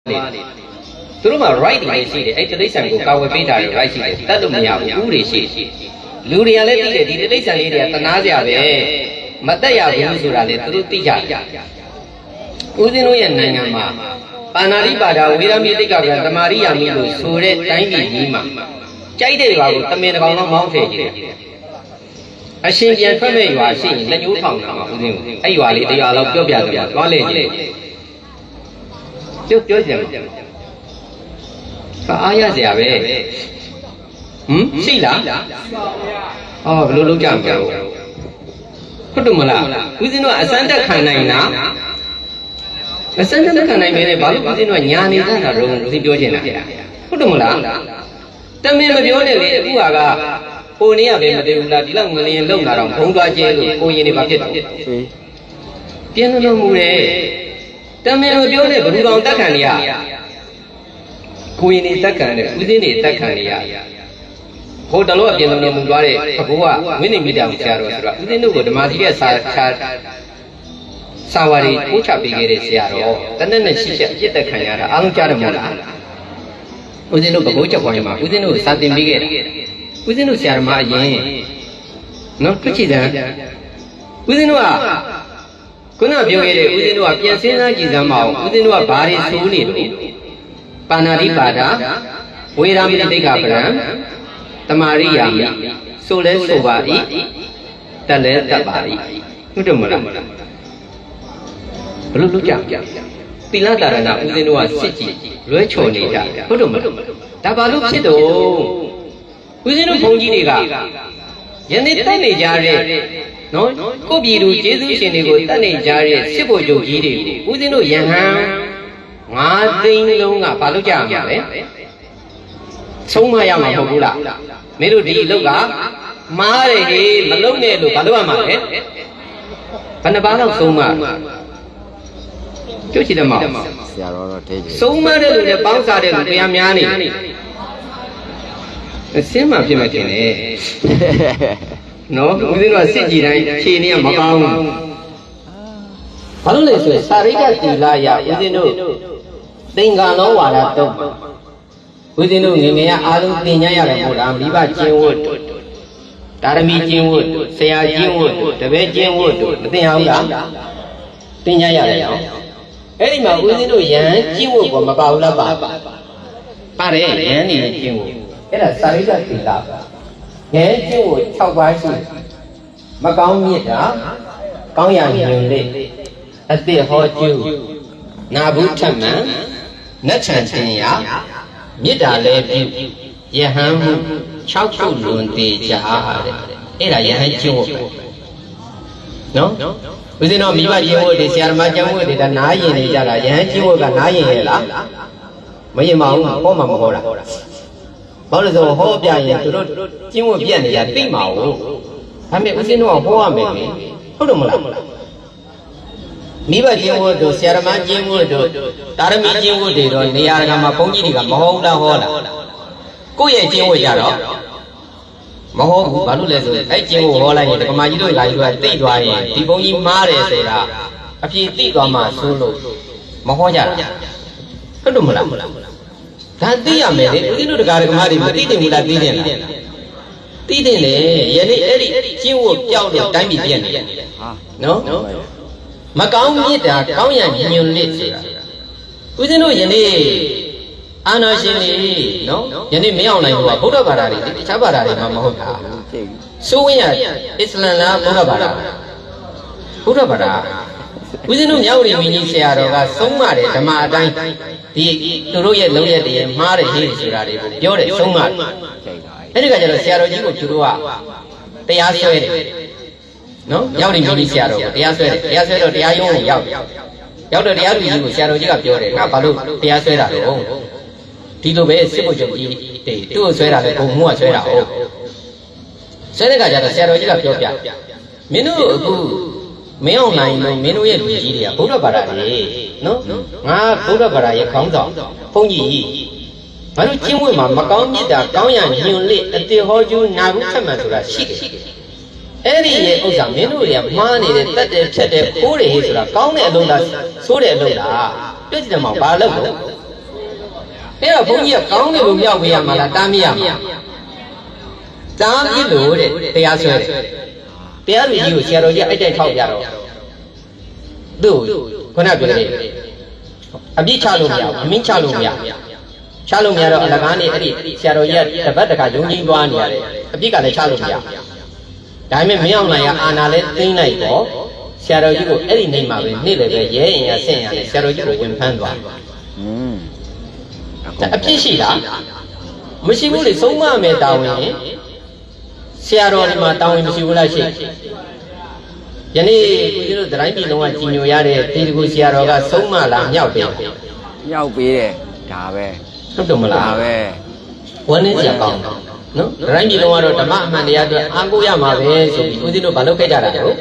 သူတို့မှာ right တွေရှိတယ်အဲ့တိရစ္ဆာန်ကိုကာဝယ်ပေးတာတွေ right ရှိတယ်တတ်လို့မရဘူးဥတွေရှိလူတွေကလည်းသိတယ်ဒီတိရစ္ဆာန်လေးတွေကတနာစရာပဲမတက်ရဘူးဆိုတာလေသူတို့သိကြတယ်ဦးဇင်းတို့ရဲ့နိုင်ငံမှာပါဏာတိပါဒဝေရမိတိကကသမာရိယာမိလို့ဆိုတဲ့တိုင်းပြည်ကြီးမှာကြိုက်တဲ့ရွာကိုတမင်တကောင်တော့မောင်းဖယ်ကြည့်တယ်အရှင်ပြန်ထွက်မဲ့ရွာရှိရင်လက်ညှိုးထောင်တာမှာဦးဇင်းကိုအဲ့ရွာလေးတရားလောက်ပြောပြတယ်ဗျာသွားလေကြည့်ပြောကြတယ်အားရစရာပဲရှိလားအော်ဘယ်လိုလုပ်ကြမလဲဟုတ်တယ်မလားဦးဇင်းတို့အစမ်းတက်ခံနိုင်လားအစမ်းတက်ခံနိုင်မယ်လေဘာလို့ဦးဇင်းတို့ညာနေတတ်တာတော့ဦးဇင်းပြောချင်တာဟုတ်တယ်မလားတမင်မပြောနဲ့လေအခုကဟိုနေရပဲမတည်ဘူးလားဒီလောက်ငလျင်လုံလာတော့ဘုံသွားကျဲလို့ကိုရင်တွေဘာဖြစ်တော့ပြင်းလို့မူတယ်တမင်မပြောနဲ့ဘယ်သူကောင်တက်ခံနေရကိုရင်တွေတက်ခံတယ်ဦးဇင်းတွေတက်ခံနေရဟိုတလို့အပြင်လုံးမူသွားတဲ့အဘိုးကဝိနည်းမိတာကိုဆရာတော်ဆိုတာဦးဇင်းတို့ကိုဓမ္မကြီးရဲ့စာဝါရီပို့ချပေးခဲ့တဲ့ဆရာတော်တနက်နဲ့ရှိချက်အပြစ်တက်ခံရတာအားလုံးကြားတယ်မဟုတ်လားဦးဇင်းတို့ဘဘိုးချက်ပွားရမှာဦးဇင်းတို့စာသင်ပေးခဲ့တယ်ဦးဇင်းတို့ဆရာတော်မအရင်နော်တွေ့ကြည့်တယ်ဦးဇင်းတို့ကခုနပြောခဲ့တဲ့ဦးဇင်းတို့ကပြန်စဉ်းစားကြည့်စမ်းမအောင်ဦးဇင်းတို့ကဘာတွေဆိုးနေလို့ပါဏာတိပါဒဝေရမိတိကပရံတမာရိယာမိဆိုလဲဆိုပါ၏တက်လဲတက်ပါ၏ဟုတ်တယ်မလားဘယ်လိုလုပ်ကြသီလတာရဏဦးဇင်းတို့ကစစ်ကြည့်လွဲချော်နေကြဟုတ်တယ်မလားဒါဘာလို့ဖြစ်တော့ဦးဇင်းတို့ဘုန်းကြီးတွေကယနေ့တက်နေကြတဲ့နော်ကိုပြည်သူကျေးဇူးရှင်တွေကိုတက်နေကြတဲ့စစ်ဘုတ်ချုပ်ကြီးတွေကိုဦးဇင်းတို့ယဟန်9 သိန်းလုံးကဘာလို့ကြရမှာလဲဆုံးမရမှာမဟုတ်ဘူးလားမင်းတို့ဒီလောက်ကမားတယ်ဟေးမလုံးနဲ့လို့ဘာလို့ရမှာလဲဘယ်နှပါးလောက်ဆုံးမကြွချင်တယ်မဆရာတော်တော့ထဲကြီးဆုံးမတဲ့လူနဲ့ပေါင်းစားတဲ့လူတရားများနေအစင်းမှဖြစ်မှတင်တယ်နော်ဦးဇင်းတို့ကစစ်ကြည်တိုင်းခြေနေကမကောင်းဘူးဘာလို့လဲဆိုရင်စာရိတ္တသီလရဦးဇင်းတို့သင်္ကန်းလုံးဝါဒတော့ဦးဇင်းတို့ငယ်ငယ်ကအားလုံးသင်ညာရတယ်မို့လားမိဘကျင့်ဝတ်တာရမီကျင့်ဝတ်ဆရာကျင့်ဝတ်တပည့်ကျင့်ဝတ်တို့မသင်အောင်လားသင်ညာရတယ်နော်အဲ့ဒီမှာဦးဇင်းတို့ယဟန်ကျင့်ဝတ်ကမပါဘူးလားပါတယ်ယဟန်နေကျင့်ဝတ်အဲ့ဒါစာရိတ္တသီလယဟန်ကျင့်ဝတ်6ပါးရှိမကောင်းမြတ်တာကောင်းရာညွန်လေးအတိဟောကျူးနာဘူးထမှန်နတ်ချံတင်ရမေတ္တာလည်းပြုယဟန်မှု6ခုလွန်သေးကြတဲ့အဲ့ဒါယဟန်ကျင့်ဝတ်ပဲနော်ဦးဇင်းတော်မိဘကျင့်ဝတ်တွေဆရာမကျင့်ဝတ်တွေဒါနားရင်နေကြတာယဟန်ကျင့်ဝတ်ကနားရင်ရဲ့လားမရင်မအောင်ဟောမှာမဟောတာဘာလို့လဲဆိုဟောပြရင်သူတို့ကျင့်ဝတ်ပြက်နေရသိမှာဟုတ်ဒါပေမဲ့ဦးဇင်းတော်ကဟောရမယ်ဟုတ်တယ်မလားမိဘကျင့်ဝတ်တို့ဆရာမကျင့်ဝတ်တို့တာရမီကျင့်ဝတ်တွေတော့နေရာကမှာဘုန်းကြီးတွေကမဟုတ်လားဟောလားကိုယ့်ရဲ့ကျင့်ဝတ်ကြတော့မဟုတ်ဘူးဘာလို့လဲဆိုအဲ့ကျင့်ဝတ်ဟောလိုက်ရင်ဓမ္မကြီးတို့ဓာကြီးတို့ကသိသွားရင်ဒီဘုန်းကြီးမားတယ်ဆိုတာအပြည့်သိသွားမှဆိုလို့မဟောကြတာဟုတ်တယ်မလားဒါသိရမယ်လေဦးဇင်းတို့တရားဓမ္မတွေမသိတင်ဘူးလားသိတင်လားသိတင်လေယနေ့အဲ့ဒီကျင့်ဝတ်ပြောက်တဲ့တိုင်းပြည်ပြည့်နေနော်မကောင်းမြစ်တာကောင်းရညွန်လစ်ဆိုတာဦးဇင်းတို့ယနေ့အာနာရှင်တွေနော်ယနေ့မရောက်နိုင်ဘူးကဗုဒ္ဓဘာသာတွေတခြားဘာသာတွေမှမဟုတ်တာဆိုဝင်ရအစ္စလမ်လားဗုဒ္ဓဘာသာဗုဒ္ဓဘာသာဦးဇင်းတို့မြောက်ရီမင်းကြီးဆရာတော်ကဆုံးမတယ်ဓမ္မအတိုင်းဒီသူတို့ရဲ့လုံးရက်တွေမှားတယ်ဟေ့ဆိုတာတွေကိုပြောတယ်ဆုံးမတယ်အဲ့ဒီကကျတော့ဆရာတော်ကြီးကိုသူတို့ကတရားဆွဲတယ်နော်ရောက်နေပြီဆရာတော်တရားဆွဲတယ်တရားဆွဲတော့တရားရုံးကိုရောက်တော့တရားသူကြီးကိုဆရာတော်ကြီးကပြောတယ်ငါဘာလို့တရားဆွဲတာလဲဒီလိုပဲစစ်ဖို့ချုပ်ကြီးတွေသူ့ကိုဆွဲတာလေဘုံမှုကဆွဲတာဟုတ်ဆွဲတဲ့ခါကျတော့ဆရာတော်ကြီးကပြောပြမင်းတို့အခုမင်းအောင်နိုင်လို့မင်းတို့ရဲ့လူကြီးတွေကဗုဒ္ဓဘာသာတွေနော်ငါဗုဒ္ဓဘာသာရဲ့ခေါင်းဆောင်ဘုန်းကြီးဘာလို့ကျင့်ဝတ်မှာမကောင်းမြတ်တာကောင်းရညွန်လစ်အတိဟောကျူးနာဘူးထက်မှန်ဆိုတာရှိတယ်အဲ့ဒီရဲ့ဥစ္စာမင်းတို့တွေကမှားနေတဲ့တက်တယ်ဖြတ်တယ်ပိုးတယ်ဟေးဆိုတာကောင်းတဲ့အလုံးလားဆိုးတဲ့အလုံးလားပြည့်စုံမှာဘာလို့လဲ အဲ့တော့ဘုန်းကြီးကကောင်းတယ်လို့မြောက်ပေးရမှာလားတားမရမှာတားပြီလို့တဲ့တရားဆွဲတယ်တရားလူကြီးကိုဆရာတော်ကြီးအဲ့တိုက်ထောက်ပြတော့သူ့ခုနပြောတဲ့အပြစ်ချလို့မရဘူးအမင်းချလို့မရချလို့မရတော့အလကားနေအဲ့ဒီဆရာတော်ကြီးကတပတ်တခါယုံကြည်သွားနေရတယ်အပြစ်ကလည်းချလို့မရဒါပေမဲ့မင်းအောင်နိုင်ကအာနာလဲသိမ့်လိုက်တော့ဆရာတော်ကြီးကိုအဲ့ဒီနေမှာပဲနေ့လည်းပဲရဲရင်ရဆင့်ရတယ်ဆရာတော်ကြီးကိုဝင်ဖမ်းသွားအပြစ်ရှိလားမရှိဘူးလေဆုံးမမယ်တာဝန်ဆရာတော်ဒီမှာတာဝန်မရှိဘူးလားရှိယနေ့ကိုကြီးတို့တိုင်းပြည်လုံးကကြီးညိုရတဲ့တေတကူဆရာတော်ကဆုံးမလားမြောက်ပေးမြောက်ပေးတယ်ဒါပဲဟုတ်တယ်မလားဒါပဲဝန်းနေကြကောင်းနော်တိုင်းပြည်လုံးကတော့ဓမ္မအမှန်တရားအတွက်အားကိုးရမှာပဲဆိုပြီးဦးဇင်းတို့မလုပ်ခဲ့ကြတာဟုတ်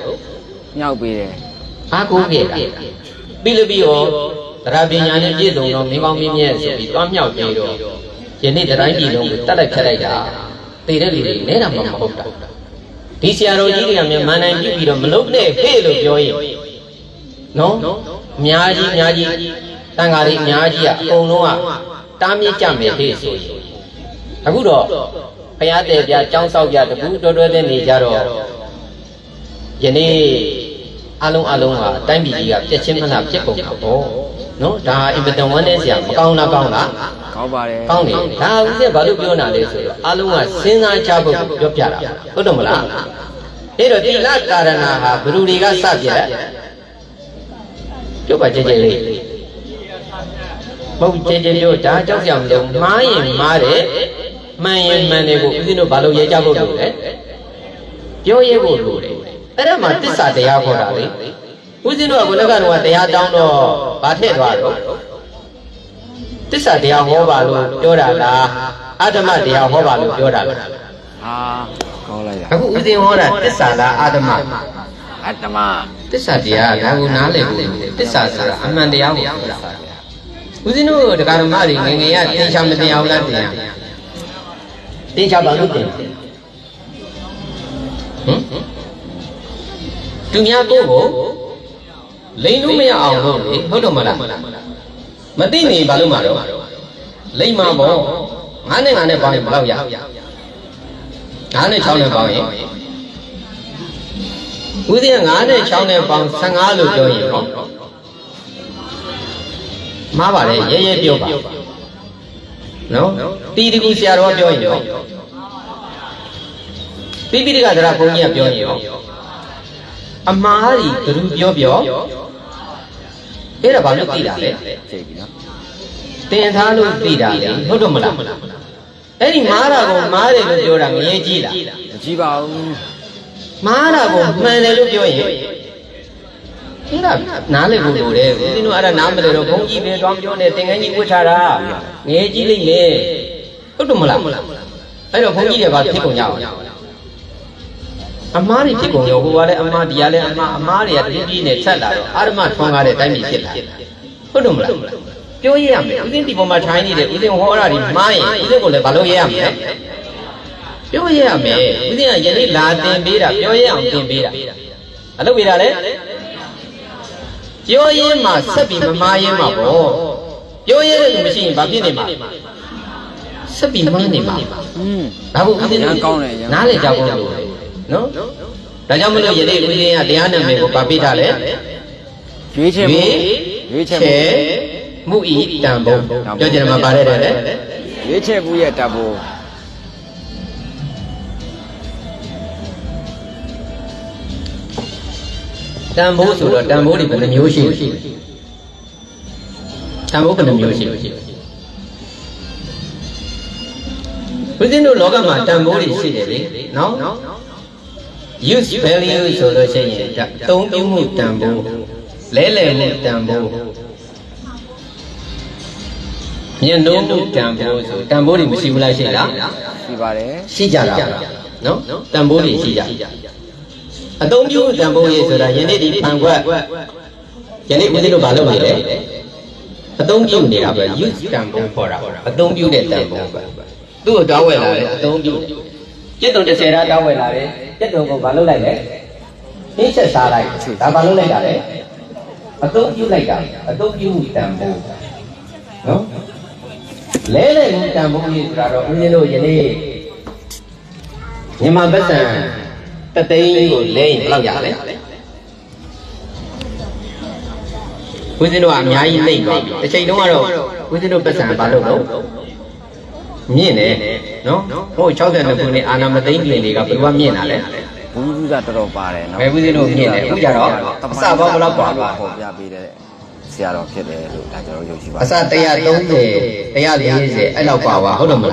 မြောက်ပေးတယ်အားကိုးခဲ့တာပြီးလို့ပြီးတော့တရားပညာနဲ့ပြည့်စုံတော့မင်းကောင်းမင်းမြတ်ဆိုပြီးတွားမြောက်ပြီးတော့ယနေ့တိုင်းပြည်လုံးကိုတတ်လိုက်ဖြတ်လိုက်တာတည်တဲ့လူတွေနဲတာမှမဟုတ်တာဒီဆရာတော်ကြီးတွေကမြန်မန်နိုင်ပြုပြီးတော့မလုပ်နဲ့ဟဲ့လို့ပြောရင်နော်အများကြီးတန်ဃာတွေအများကြီးကအကုန်လုံးကတားမြစ်ကြမယ်ဟဲ့ဆိုရင်အခုတော့ဘုရားတဲ့ပြចောင်းဆောက်ပြတကူတော်တော်တဲ့နေကြတော့ယနေ့အလုံးကတိုင်းပြည်ကြီးကပြက်ချင်းမလားပြက်ကုန်တာပေါ့နော်ဒါအင်ပတန်ဝမ်းတဲ့ဆရာမကောင်းလားကောင်းလားကောင်းပါတယ်ကောင်းတယ်ဒါဦးဇင်းဘာလို့ပြောနာလဲဆိုတော့အလုံးကစဉ်းစားကြဖို့ပြောပြတာဟုတ်တယ်မလားအဲ့တော့တိလကာရဏဟာဘယ်သူတွေကစပြက်ပြောပါကြဲလေးမဟုတ်ကြဲပြောဒါကြောက်ကြမလို့မှားရင်မှားတယ်မှန်ရင်မှန်တယ်ကိုဦးဇင်းတို့ဘာလို့ရဲကြဖို့လို့လဲပြောရဲဖို့လို့လေအဲ့ဒါမှတစ္ဆာတရားခေါ်တာလေဦးဇင်းတို့ကဘုရားကတော့တရားတောင်းတော့ဗာထည့်သွားတော့တစ္ဆာတရားဟောပါလို့ပြောတာလားအဓမ္မတရားဟောပါလို့ပြောတာလားဟာကောင်းလိုက်ရအခုဦးဇင်းဟောတာတစ္ဆာလားအဓမ္မတစ္ဆာတရားဒါကိုနားလည်ဖို့တစ္ဆာဆိုတာအမှန်တရားကိုပြောတာဦးဇင်းတို့တရားဓမ္မတွေငယ်ငယ်ကသင်္ချာမတင်အောင်လားတင်ရသင်္ချာပါလို့တင်သူများကိုလိန်လို့မရအောင်လို့လေဟုတ်တော့မလားမသိနေဘာလို့မှာတော့လိန်မှာပေါ့9နဲ့9နဲ့ပေါင်းရင်ဘယ်လောက်ရ9နဲ့6နဲ့ပေါင်းရင်ဦးဇင်းက9နဲ့6နဲ့ပေါင်း15လို့ပြောရင်ဟောမှားပါလေရဲပြောပါနော်တီတကူဆရာတော်ပြောရင်ရောပိပိဋကသရဘုန်းကြီးကပြောရင်ရောအမှားကြီးဘယ်သူပြောအဲ့ဒါဘာလို့သိတာလဲတင်ထားလို့သိတာလေဟုတ်တော့မလားအဲ့ဒီမားတာကိုမားတယ်လို့ပြောတာငရဲကြီးလားမကြီးပါဘူးမားတာကိုမှန်တယ်လို့ပြောရင်အဲ့ဒါနားလည်ဖို့လိုတယ်ဦးဇင်းတို့အဲ့ဒါနားမလည်တော့ဘုန်းကြီးပဲတောင်းပြောနေသင်္ကန်းကြီးဝတ်ထားတာငရဲကြီးလိမ့်မယ်ဟုတ်တော့မလားအဲ့တော့ဘုန်းကြီးတွေဘာဖြစ်ကုန်ကြအောင်အမားတွေဖြစ်ကုန်ရောဟိုကလည်းအမားဒီကလည်းအမားတွေကတတိနဲ့ဆက်လာတော့အာရမထွန်းကားတဲ့တိုင်းပြည်ဖြစ်လာဟုတ်တယ်မလားပြောရရမယ်ဦးဇင်းဒီပေါ်မှာထိုင်နေတယ်ဦးဇင်းဟောတာဒီမှားရင်ဦးဇင်းကိုလည်းဘာလို့ရရမလဲပြောရရမယ်ဦးဇင်းကယနေ့လာတင်ပေးတာပြောရအောင်တင်ပေးတာအလုပ်ပေးတာလေပြောရင်းမှာဆက်ပြီးမမားရင်းမှာပေါ့ပြောရတဲ့လူမရှိရင်ဘာဖြစ်နေမှာဆက်ပြီးမားနေမှာဒါကိုဦးဇင်းကောင်းတယ်နားလေကြောက်လို့နော်ဒါကြောင့်မလို့ယနေ့ဦးဇင်းကတရားနာမည်ကိုပါပေးတာလေရွေးချယ်မှုဤတန်ဖိုးပြောကြတယ်မှာပါတယ်လေရွေးချယ်မှုရဲ့တန်ဖိုးတန်ဖိုးဆိုတော့တန်ဖိုးတွေဘယ်နှမျိုးရှိလဲတန်ဖိုးဘယ်နှမျိုးရှိလဲဦးဇင်းတို့လောကမှာတန်ဖိုးတွေရှိတယ်လေနော်use value ဆိုလို့ရှိရင်အသုံးပြုမှုတန်ဖိုးလဲလှယ်မှုတန်ဖိုးမြင့်နိုးမှုတန်ဖိုးဆိုတန်ဖိုးတွေမရှိဘူးလားရှိလားရှိပါတယ်ရှိကြတာနော်တန်ဖိုးတွေရှိကြအသုံးပြုတန်ဖိုးရေးဆိုတာယနေ့ဒီဖန်ခွက်ယနေ့ဦးဇင်းတို့ဘာလုပ်နေလဲအသုံးပြုနေတာပဲ use တန်ဖိုးခေါ်တာအသုံးပြုတဲ့တန်ဖိုးပဲသူ့ကိုတောင်းဝယ်လာတယ်အသုံးပြုတယ်ကျက်တုံ30ရာတောင်းဝယ်လာတယ်ကျက်တုံကိုဘာလုပ်လိုက်လဲဟင်းချက်စားလိုက်ဒါဘာလုပ်လိုက်တာလဲအသုံးပြုလိုက်တာအသုံးပြုမှုတန်ဖိုးနော် လဲလဲမှုတန်ဖိုးကြီးဆိုတာတော့ဦးဇင်းတို့ယနေ့မြန်မာပတ်စံတသိန်းကိုလဲရင်ဘယ်လောက်ရလဲဦးဇင်းတို့ကအများကြီးလိမ့်သွားပြီတစ်ချိန်တုန်းကတော့ဦးဇင်းတို့ပတ်စံဘာလို့တော့မြင့်တယ်နော်ဟို62ခုနှစ်အာနာမသိန်းပြည်တွေကဘယ်လိုမြင့်တာလဲဘူးဘူးကတော်တော်ပါတယ်နော်ဘယ်ဦးဇင်းတို့မြင့်တယ်အခုကြတော့အစပေါင်းဘယ်လောက်กว่าပါဟောပြပေးတဲ့ဆရာတော်ဖြစ်တယ်လို့ဒါကျွန်တော်ယုံကြည်ပါအစ130 140အဲ့လောက်กว่าပါဟုတ်တယ်မလား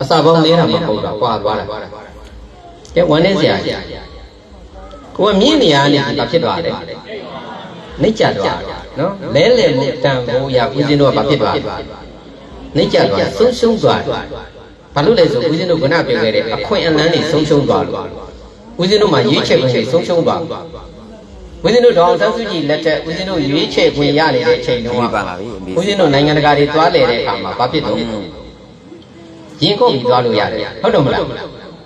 အစပေါင်းလေးတာမဟုတ်တာกว่าသွားတာကျဝန်းနေဆရာကိုကမြင့်နေရနေဘာဖြစ်သွားလဲနှိမ့်ကျသွားနော်လဲလဲမှုတန်ဖိုးရဦးဇင်းတို့ကဘာဖြစ်သွားနှိမ့်ကျသွားဆုံးရှုံးသွားဘာလို့လဲဆိုဦးဇင်းတို့ကနပြောခဲ့တဲ့အခွင့်အလမ်းတွေဆုံးရှုံးသွားလို့ဦးဇင်းတို့မှာရွေးချယ်ခွင့်တွေဆုံးရှုံးသွားဦးဇင်းတို့ဒေါအောင်ဆန်းစုကြည်လက်ထက်ဦးဇင်းတို့ရွေးချယ်ခွင့်ရနေတဲ့အချိန်တုန်းကဦးဇင်းတို့နိုင်ငံတကာတွေသွားလေတဲ့အခါမှာဘာဖြစ်တော့ရင်ခုန်ပြီးသွားလို့ရတယ်ဟုတ်တယ်မလား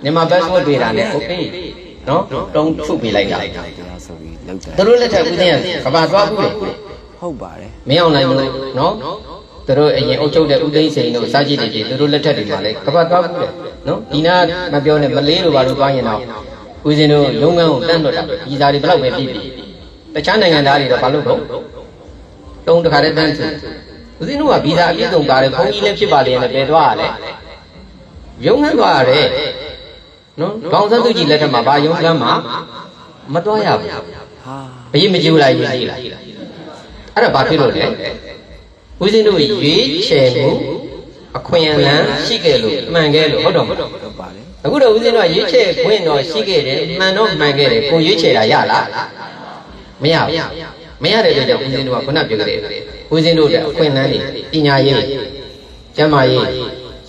မြန်မာဘတ်စ်ဝတ်တွေ့တာနဲ့โอเคနော်တုံးထုပေးလိုက်တာဆိုပြီးလောက်တယ်သူတို့လက်ထက်ဦးဇင်းကကဘာသွားဘူးလေဟုတ်ပါတယ်မင်းအောင်နိုင်မလို့နော်သူတို့အရင်အုပ်ချုပ်တဲ့ဦးသိန်းစိန်တို့စားကြည့်နေပြီသူတို့လက်ထက်တွေမှာလေကဘာသွားဘူးလေနော်ဒီနာမပြောနဲ့မလေးလိုပါလို့သွားရင်တော့ဦးဇင်းတို့ရုံးခန်းကိုတန်းလွတ်တာဗီဇာတွေဘယ်လောက်ပဲပြည့်ပြီတခြားနိုင်ငံသားတွေတော့ဘာလို့တော့တုံးတခါတည်းတန်းချင်ဦးဇင်းတို့ကဗီဇာအပြည့်စုံပါတယ်ခွန်ကြီးလည်းဖြစ်ပါလေနဲ့ပဲသွားရလေရုံးခန်းသွားရတယ်နော်ဒေါအောင်ဆန်းစုကြည်လက်ထက်မှာဘာရုံးခန်းမှာမသွားရဘူးဟာဘယ်မကြည့်လိုက်ရေးကြည့်လိုက်အဲ့ဒါဘာဖြစ်လို့လဲဦးဇင်းတို့ရွေးချယ်မှုအခွင့်အလမ်းရှိခဲ့လို့မှန်ခဲ့လို့ဟုတ်တော့မဟုတ်ပါလေအခုတော့ဦးဇင်းတို့ရွေးချယ်ခွင့်တော့ရှိခဲ့တယ်မှန်တော့မှန်ခဲ့တယ်ကိုရွေးချယ်တာရလားမရဘူးမရတဲ့အတွက်ကြောင့်ဦးဇင်းတို့ကခုနပြောခဲ့တယ်ဦးဇင်းတို့တဲ့အခွင့်အလမ်းတွေပညာရေးကျန်းမာရေး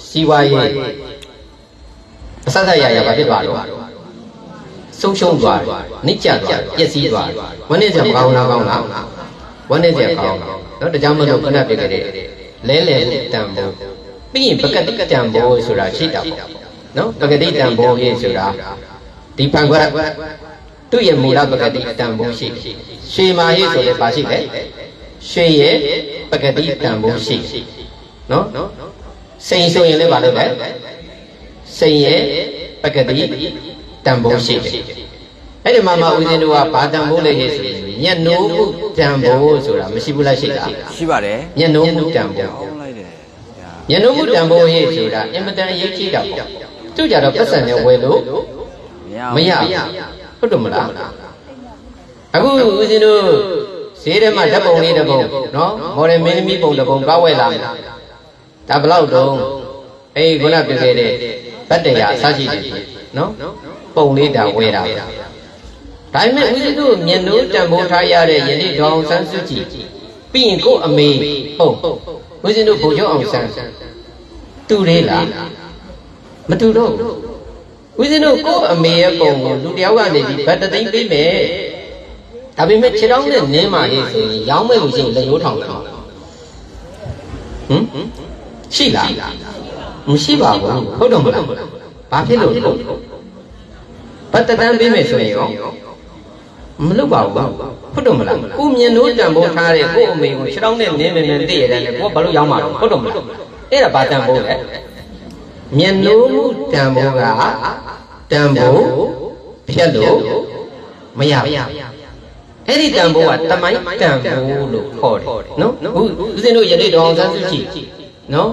စီးပွားရေးအစစရရဘာဖြစ်သွားတော့ဆုံးရှုံးသွားနှိမ့်ကျသွားပျက်စီးသွားဝန်းနေစရာမကောင်းလားကောင်းလားဝန်းနေစရာကောင်းနော်ဒါကြောင့်မလို့ခုနပြခဲ့တဲ့လဲလဲတန်ဖိုးပြီးရင်ပကတိတန်ဖိုးဆိုတာရှိတာပေါ့နော်ပကတိတန်ဖိုးရေးဆိုတာဒီဖန်ခွက်သူ့ရဲ့မူလပကတိတန်ဖိုးရှိရွှေမာရေးဆိုလည်းပါရှိတယ်ရွှေရဲ့ပကတိတန်ဖိုးရှိနော်စိန်ဆိုရင်လည်းပါလို့ပဲစိန်ရဲ့ပကတိတန်ဖိုးရှိတယ်အဲ့ဒီမှာမှဦးဇင်းတို့ကဘာတန်ဖိုးလဲဆိုရင်ညနိုးမှုတန်ဖိုးဆိုတာမရှိဘူးလားရှိတာရှိပါတယ်ညနိုးမှုတန်ဖိုးညနိုးမှုတန်ဖိုးရေးဆိုတာအင်မတန်အရေးကြီးတာပေါ့သူကြတော့ပတ်စံနဲ့ဝယ်လို့မရဟုတ်တယ်မလားအခုဦးဇင်းတို့ဈေးထဲမှာဓာတ်ပုံလေးတစ်ပုံနော်မော်ဒယ်မင်းသမီးပုံတစ်ပုံကောက်ဝဲလာမယ်ဒါဘလောက်တုံးအေးခုနပြောခဲ့တဲ့ဗတ်တရားအစရှိတယ်နော်ပုံလေးဒါဝဲတာဒါပေမဲ့ဦးဇင်းတို့မျက်နှိုးတန်ဖိုးထားရတဲ့ယနေ့ဒေါအောင်ဆန်းစုကြည်ပြီးရင်ကို့အမေဟုတ်ဦးဇင်းတို့ဘုံကျော်အောင်ဆန်းတူလေးလားမတူတော့ဦးဇင်းတို့ကို့အမေရဲ့ပုံကိုလူတယောက်ကနေပြီးဗတ်တသိန်းပေးမယ်ဒါပေမဲ့ခြေထောက်နဲ့နင်းမှရေးဆိုရင်ရောင်းမဲ့လို့ရှိရင်လက်ရိုးထောင်တယ်ဟမ်ရှိလားမရှိပါဘူးဟုတ်တော့မလားဘာဖြစ်လို့ဗတ်တန်းပေးမယ်ဆိုရင်ရောမလုပ်ပါဘူးဟုတ်တော့မလားကိုမြင်လို့တန်ဖိုးထားတဲ့ကိုအမေကိုခြေထောက်နဲ့နင်းမယ်နဲ့သိရတယ်ကိုဘာလို့ရောင်းမှာလဲဟုတ်တော့မလားအဲ့ဒါဘာတန်ဖိုးလဲမြင်လို့တန်ဖိုးကတန်ဖိုးဖြတ်လို့မရအဲ့ဒီတန်ဖိုးကတမိုင်းတန်ဖိုးလို့ခေါ်တယ်နော်ဦးဇင်းတို့ယနေ့ဒေါအောင်ဆန်းစုကြည်နော်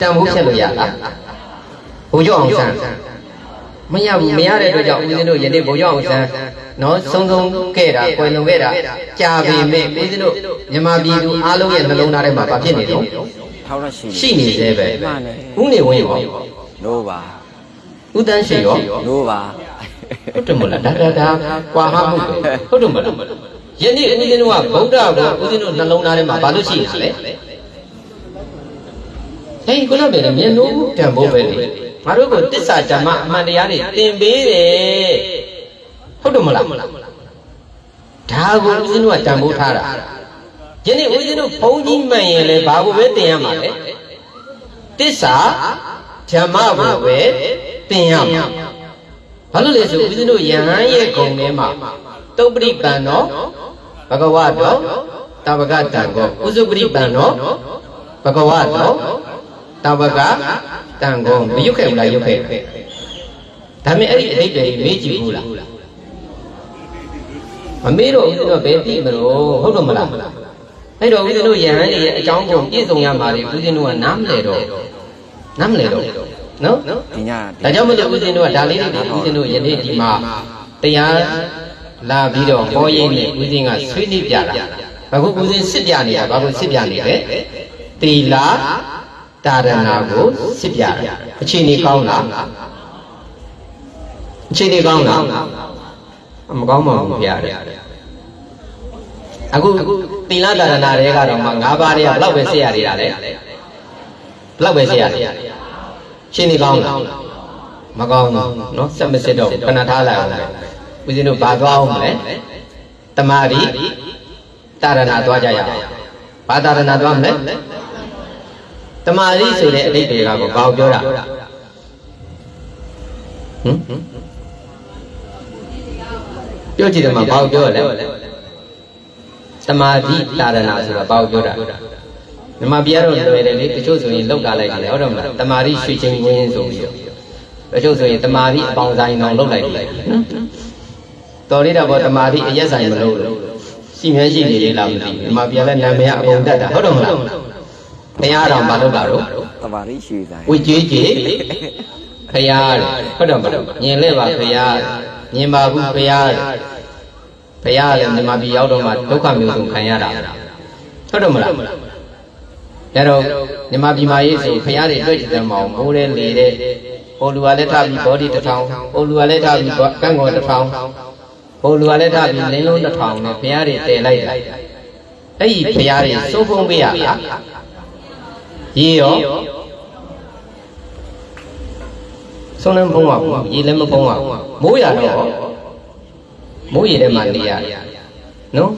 တန်ဖိုးဖြတ်လို့ရလားဘုံကျော်အောင်ဆန်းမရဘူးမရတဲ့အတွက်ကြောင့်ဦးဇင်းတို့ယနေ့ဘုံကျော်အောင်ဆန်းနော်ဆုံးဆုံးခဲ့တာကွယ်လွန်ခဲ့တာကြာပြီမဲ့ဦးဇင်းတို့မြန်မာပြည်သူအားလုံးရဲ့နှလုံးသားထဲမှာဘာဖြစ်နေတော့ထောက်ရရှိနေသေးပဲဦးနေဝင်းရောနိုးပါဦးတန်းရှိရောနိုးပါဟုတ်တယ်မလားဒါကွာဟာမှုပဲဟုတ်တယ်မလားယနေ့ဦးဇင်းတို့ကဗုဒ္ဓကိုဦးဇင်းတို့နှလုံးသားထဲမှာဘာလို့ရှိနေတာလဲဟေးခုနကပဲမျက်နှိုးတန်ဖိုးပဲလေငါတို့ကိုတစ္ဆာဓမ္မအမှန်တရားတွေသင်ပေးတယ်ဟုတ်တယ်မလားဒါကိုဦးဇင်းတို့ကတန်ဖိုးထားတာယနေ့ဦးဇင်းတို့ဘုန်းကြီးမှန်ရင်လည်းဘာကိုပဲသင်ရမှာလဲတစ္ဆာဓမ္မကိုပဲသင်ရမှာဘာလို့လဲဆိုဦးဇင်းတို့ယဟန်ရဲ့ဂုဏ်ထဲမှာတုပ္ပရိပံနောဘဂဝတောတဝကတံကောဥစုပရိပံနောဘဂဝတော တာဝကတန်ကုန်မရွတ်ခဲ့ဘူးလားရွတ်ခဲ့ဒါပေမဲ့အဲ့ဒီအတိတ်တွေမေ့ကြည့်ဘူးလားမမေ့တော့ဦးဇင်းတို့ဘယ်သိမလို့ဟုတ်တော့မလားအဲ့တော့ဦးဇင်းတို့ယဟန်တွေရဲ့အကြောင်းကိုပြည့်စုံရမှာလေဦးဇင်းတို့ကနားမလဲတော့နော်ဒီညဒါကြောင့်မလို့ဦးဇင်းတို့ကဒါလေးတွေဦးဇင်းတို့ယနေ့ဒီမှာတရားလာပြီးတော့ဟောရင်းနဲ့ဦးဇင်းကဆွေးနွေးပြတာအခုဦးဇင်းစစ်ပြနေတာဘာလို့စစ်ပြနေလဲတီလာတာရဏကိုစစ်ပြတာအခြေအနေကောင်းလားအခြေအနေကောင်းလားမကောင်းပါဘူးဗျာအခုတီလာတာရဏတွေကတော့မှ၅ပါးတွေကဘယ်လောက်ပဲစစ်ရနေတာလဲဘယ်လောက်ပဲစစ်ရနေတာရှင်းနေကောင်းလားမကောင်းဘူးเนาะစက်မစစ်တော့ခဏထားလိုက်အောင်ဦးဇင်းတို့ဘာသွားအောင်မလဲတမာရီတာရဏသွားကြရအောင်ဘာတာရဏသွားမလဲတမာရီဆိုတဲ့အဓိပ္ပာယ်ကဘာကိုပြောတာပြောကြည့်တယ်မှာဘာကိုပြောရလဲတမာတိတာရဏဆိုတာဘာကိုပြောတာမြမပြရတော့လွယ်တယ်လေတချို့ဆိုရင်လောက်တာလိုက်တယ်ဟုတ်တော့မလားတမာရီရွှေချင်းဝင်းဆိုပြီးတော့တချို့ဆိုရင်တမာရီအပေါင်းဆိုင်အောင်လောက်လိုက်တယ်တော်လေးတော့ဗောတမာရီအရက်ဆိုင်မလို့ရှိမြဲရှိနေလေလားမသိဘူးမြမပြလဲနာမည်အကုန်တက်တာဟုတ်တော့မလားတရားတော်ဘာလုပ်တာတော့တမာရီရွှေဆိုင်ဝိကြေးကြေဖရာဟုတ်တော့မလားညင်လဲပါဖရာညင်ပါဘူးဖရာဖရာလည်းမြမပြရောက်တော့မှဒုက္ခမျိုးစုံခံရတာဟုတ်တော့မလားဒါတော့မြမပြည်မာရေးဆိုဖရာတွေတွေ့ကြတယ်မအောင်မိုးတဲ့လေတဲ့ဟိုလူကလည်းထားပြီးဘောဒီတစ်ထောင်ဟိုလူကလည်းထားပြီးကန့်ငေါ်တစ်ထောင်ဟိုလူကလည်းထားပြီးလင်းလုံးတစ်ထောင်နဲ့ဖရာတွေတည်လိုက်တယ်အဲ့ဒီဖရာတွေစိုးဖုံးပေးရလားရေရောဆုံးလည်းမဖုံးပါဘူးရေလည်းမဖုံးပါဘူးမိုးရတော့မိုးရေထဲမှာနေရတယ်နော်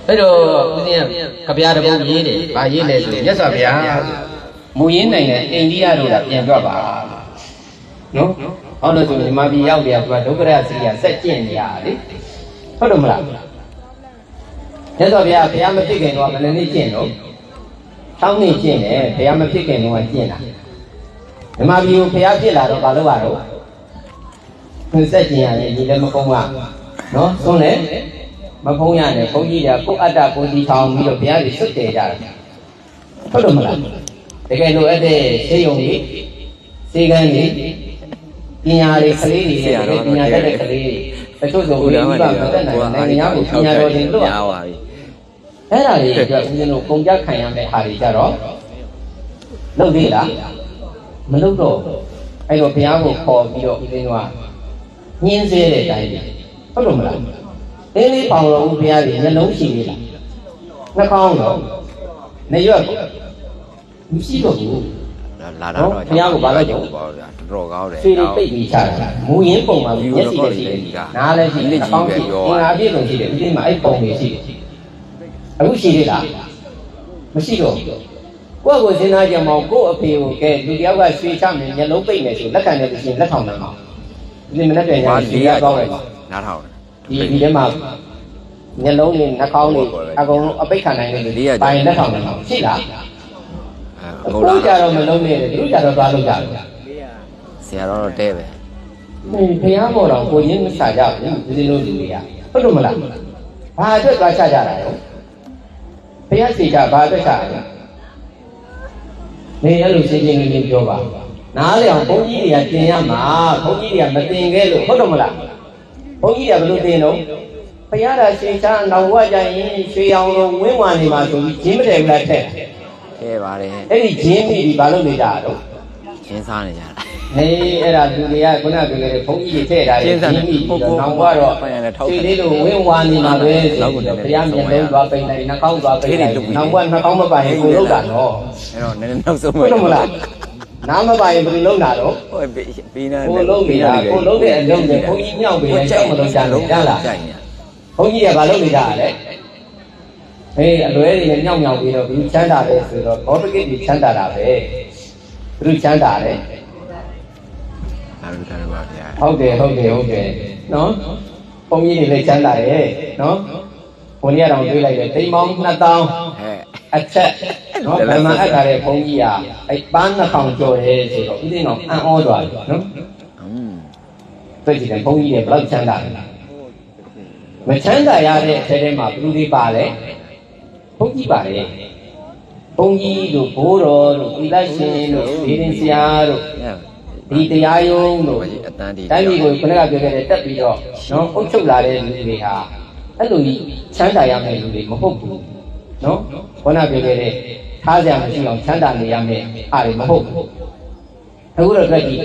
အဲ့တော့ဦးဇင်းကကြပြတပုတ်ရေးတယ်ဗာရေးလဲဆိုမြတ်စွာဘုရားမူရင်းနိုင်တဲ့အိန္ဒိယတို့ကပြန်ကြွပါနော်ဟောလို့ဆိုမြမပြည်ရောက်တယ်ကဒုက္ခရစီကစက်ကျင့်နေရလေဟုတ်တယ်မလားမြတ်စွာဘုရားဘုရားမဖြစ်ခင်တော့ဘယ်နှစ်နှစ်ကျင့်တော့တောင်းနေကျင့်တယ်ဘုရားမဖြစ်ခင်တော့ကျင့်တာမြမပြည်ကိုဘုရားဖြစ်လာတော့ဘာလို့ရတော့သူစက်ကျင့်ရတယ်ဒီလည်းမကုန်းကနော်ဆုံးလေမဖုံးရနဲ့ဘုန်းကြီးတွေကကိုယ်အတ္တကိုစီထောင်ပြီးတော့ဘုရားကြီးစွတ်တယ်ကြတယ်ဟုတ်တယ်မလားတကယ်လို့အဲ့တဲ့ဆေးရုံကြီးစေကန်းကြီးပညာလေးကလေးတွေပညာတတ်တဲ့ကလေးတွေတချို့ဆိုဦးလေးကမတက်နိုင်နိုင်ငံကိုပညာတော်တင်လို့ရပါပြီအဲ့ဒါလေးအတွက်ဦးဇင်းတို့ကုန်ကြခံရမယ့်ဟာတွေကြတော့လုပ်သေးလားမလုပ်တော့အဲ့တော့ဘုရားကိုခေါ်ပြီးတော့ဦးဇင်းတို့ကညှင်းစေတဲ့အတိုင်းဟုတ်တယ်မလားအင်းလေးပေါင်တော်ဦးဘုရားကြီးနှလုံးရှိသေးလားနှာခေါင်းတော့နေရွက်မရှိတော့ဘူးလာတော့ဘုရားကိုဘာလို့ကြောက်ပါဗျာတော်ကောင်းတယ်ဖြေပိတ်ပြီးချတာမူရင်းပုံမှာမျက်စိနဲ့ရှိတယ်နားလည်းရှိတယ်ပေါင်းရှိတယ်ငါအပြည့်စုံရှိတယ်ဒီမှာအဲ့ပုံတွေရှိတယ်အခုရှိသေးလားမရှိတော့ကိုယ့်ကိုစဉ်းစားကြမအောင်ကိုယ့်အဖေကိုကဲလူတယောက်ကရွှေချမယ်မျက်လုံးပိတ်မယ်ဆိုလက်ခံနေလို့ရှိရင်လက်ထောင်နိုင်အောင်ဒီမနေ့ကညာရွှေရကောင်းလိုက်နားထောင်ဒီထဲမှာမျက်လုံးနဲ့နှာခေါင်းတွေအကုန်လုံးအပိတ်ခံနိုင်တယ်ပိုင်လက်ထောင်နိုင်အောင်ရှိလားအခုကြတော့မလုံးနဲ့သူကြတော့သွားလို့ရတယ်ဆရာတော်တဲပဲဘုရားပေါ်တော်ကိုရင်းမချကြဘူးဒီလိုလူတွေကဟုတ်တယ်မလားဘာအတွက်သွားချကြတာလဲဘုရားစီကဘာအတွက်ချတာလဲနေရလို့ရှင်းရှင်းလင်းလင်းပြောပါနားလေအောင်ဘုန်းကြီးတွေကတင်ရမှာဘုန်းကြီးတွေကမတင်ခဲ့လို့ဟုတ်တယ်မလားဘုန်းကြီးကဘယ်လိုတင်တော့ဘုရားသာရှင်းချမ်းအောင်ဝကြရင်ရွှေအောင်လုံးဝင်းဝါနေမှာဆိုပြီးဂျင်းမတယ်ဘူးလားတဲ့ထဲပါတယ်အဲ့ဒီဂျင်းမိဒီဘာလို့နေကြတော့ဂျင်းစားနေကြတာဟေးအဲ့ဒါလူတွေကခုနကပြောတဲ့ဘုန်းကြီးတွေထည့်ထားတယ်ဂျင်းမိနောင်ကတော့ရွှေလေးလိုဝင်းဝါနေမှာပဲဘုရားမျက်လုံးသွားပိန်လိုက်နှာခေါင်းသွားပိန်လိုက်နောင်ကနှာခေါင်းမပိုင်ကိုလောက်တာနော်အဲ့တော့နည်းနည်းနောက်ဆုံးဟုတ်မလားနားမပိုင်ဘယ်လိုလုပ်တာတော့ဟိုပေးနေကိုလုံးနေတာကိုလုံးတဲ့အလုံးနဲ့ဘုန်းကြီးမြောက်ပြီးကြောက်မလို့ကြားလို့ကြားလားဘုန်းကြီးကဘာလုပ်နေကြလဲဟေးအလွဲတွေနဲ့ညောင်ပြီးတော့ဘူးချမ်းသာတယ်ဆိုတော့ဘောပကိတ်ကြီးချမ်းသာတာပဲသူချမ်းသာတယ်အားလုံးကြားပါဗျာဟုတ်တယ်နော်ဘုန်းကြီးတွေလည်းချမ်းသာတယ်နော်ဘုန်းကြီးကတော့တွေးလိုက်တယ်တိမ်ပေါင်း2000ဟဲ့အချက် နော်ဗမာအပ်ထားတဲ့ဘုန်းကြီးကအဲ့ပန်းနှောင်ကျော်တယ်ဆိုတော့ဦးသိန်းတော်အံ့ဩသွားတယ်နော်တွေ့ကြည့်တယ်ဘုန်းကြီးတွေဘယ်လောက်ချမ်းသာလဲမချမ်းသာရတဲ့အထဲထဲမှာဘယ်သူတွေပါလဲဘုန်းကြီးပါလေဘုန်းကြီးတို့ဘိုးတော်တို့သီလရှင်တို့ဒီရင်ဆရာတို့ဒီတရားယုံတို့တိုင်းပြည်ကိုခဏကပြောခဲ့တဲ့တက်ပြီးတော့နော်အုပ်ချုပ်လာတဲ့လူတွေဟာအဲ့လိုကြီးချမ်းသာရမယ့်လူတွေမဟုတ်ဘူးနော်ခေါင်းကပြောခဲ့တဲ့ထားကြမရှိအောင်ချမ်းသာနေရမယ့်အားတွေမဟုတ်ဘူးအခုတော့တွေ့ကြည့်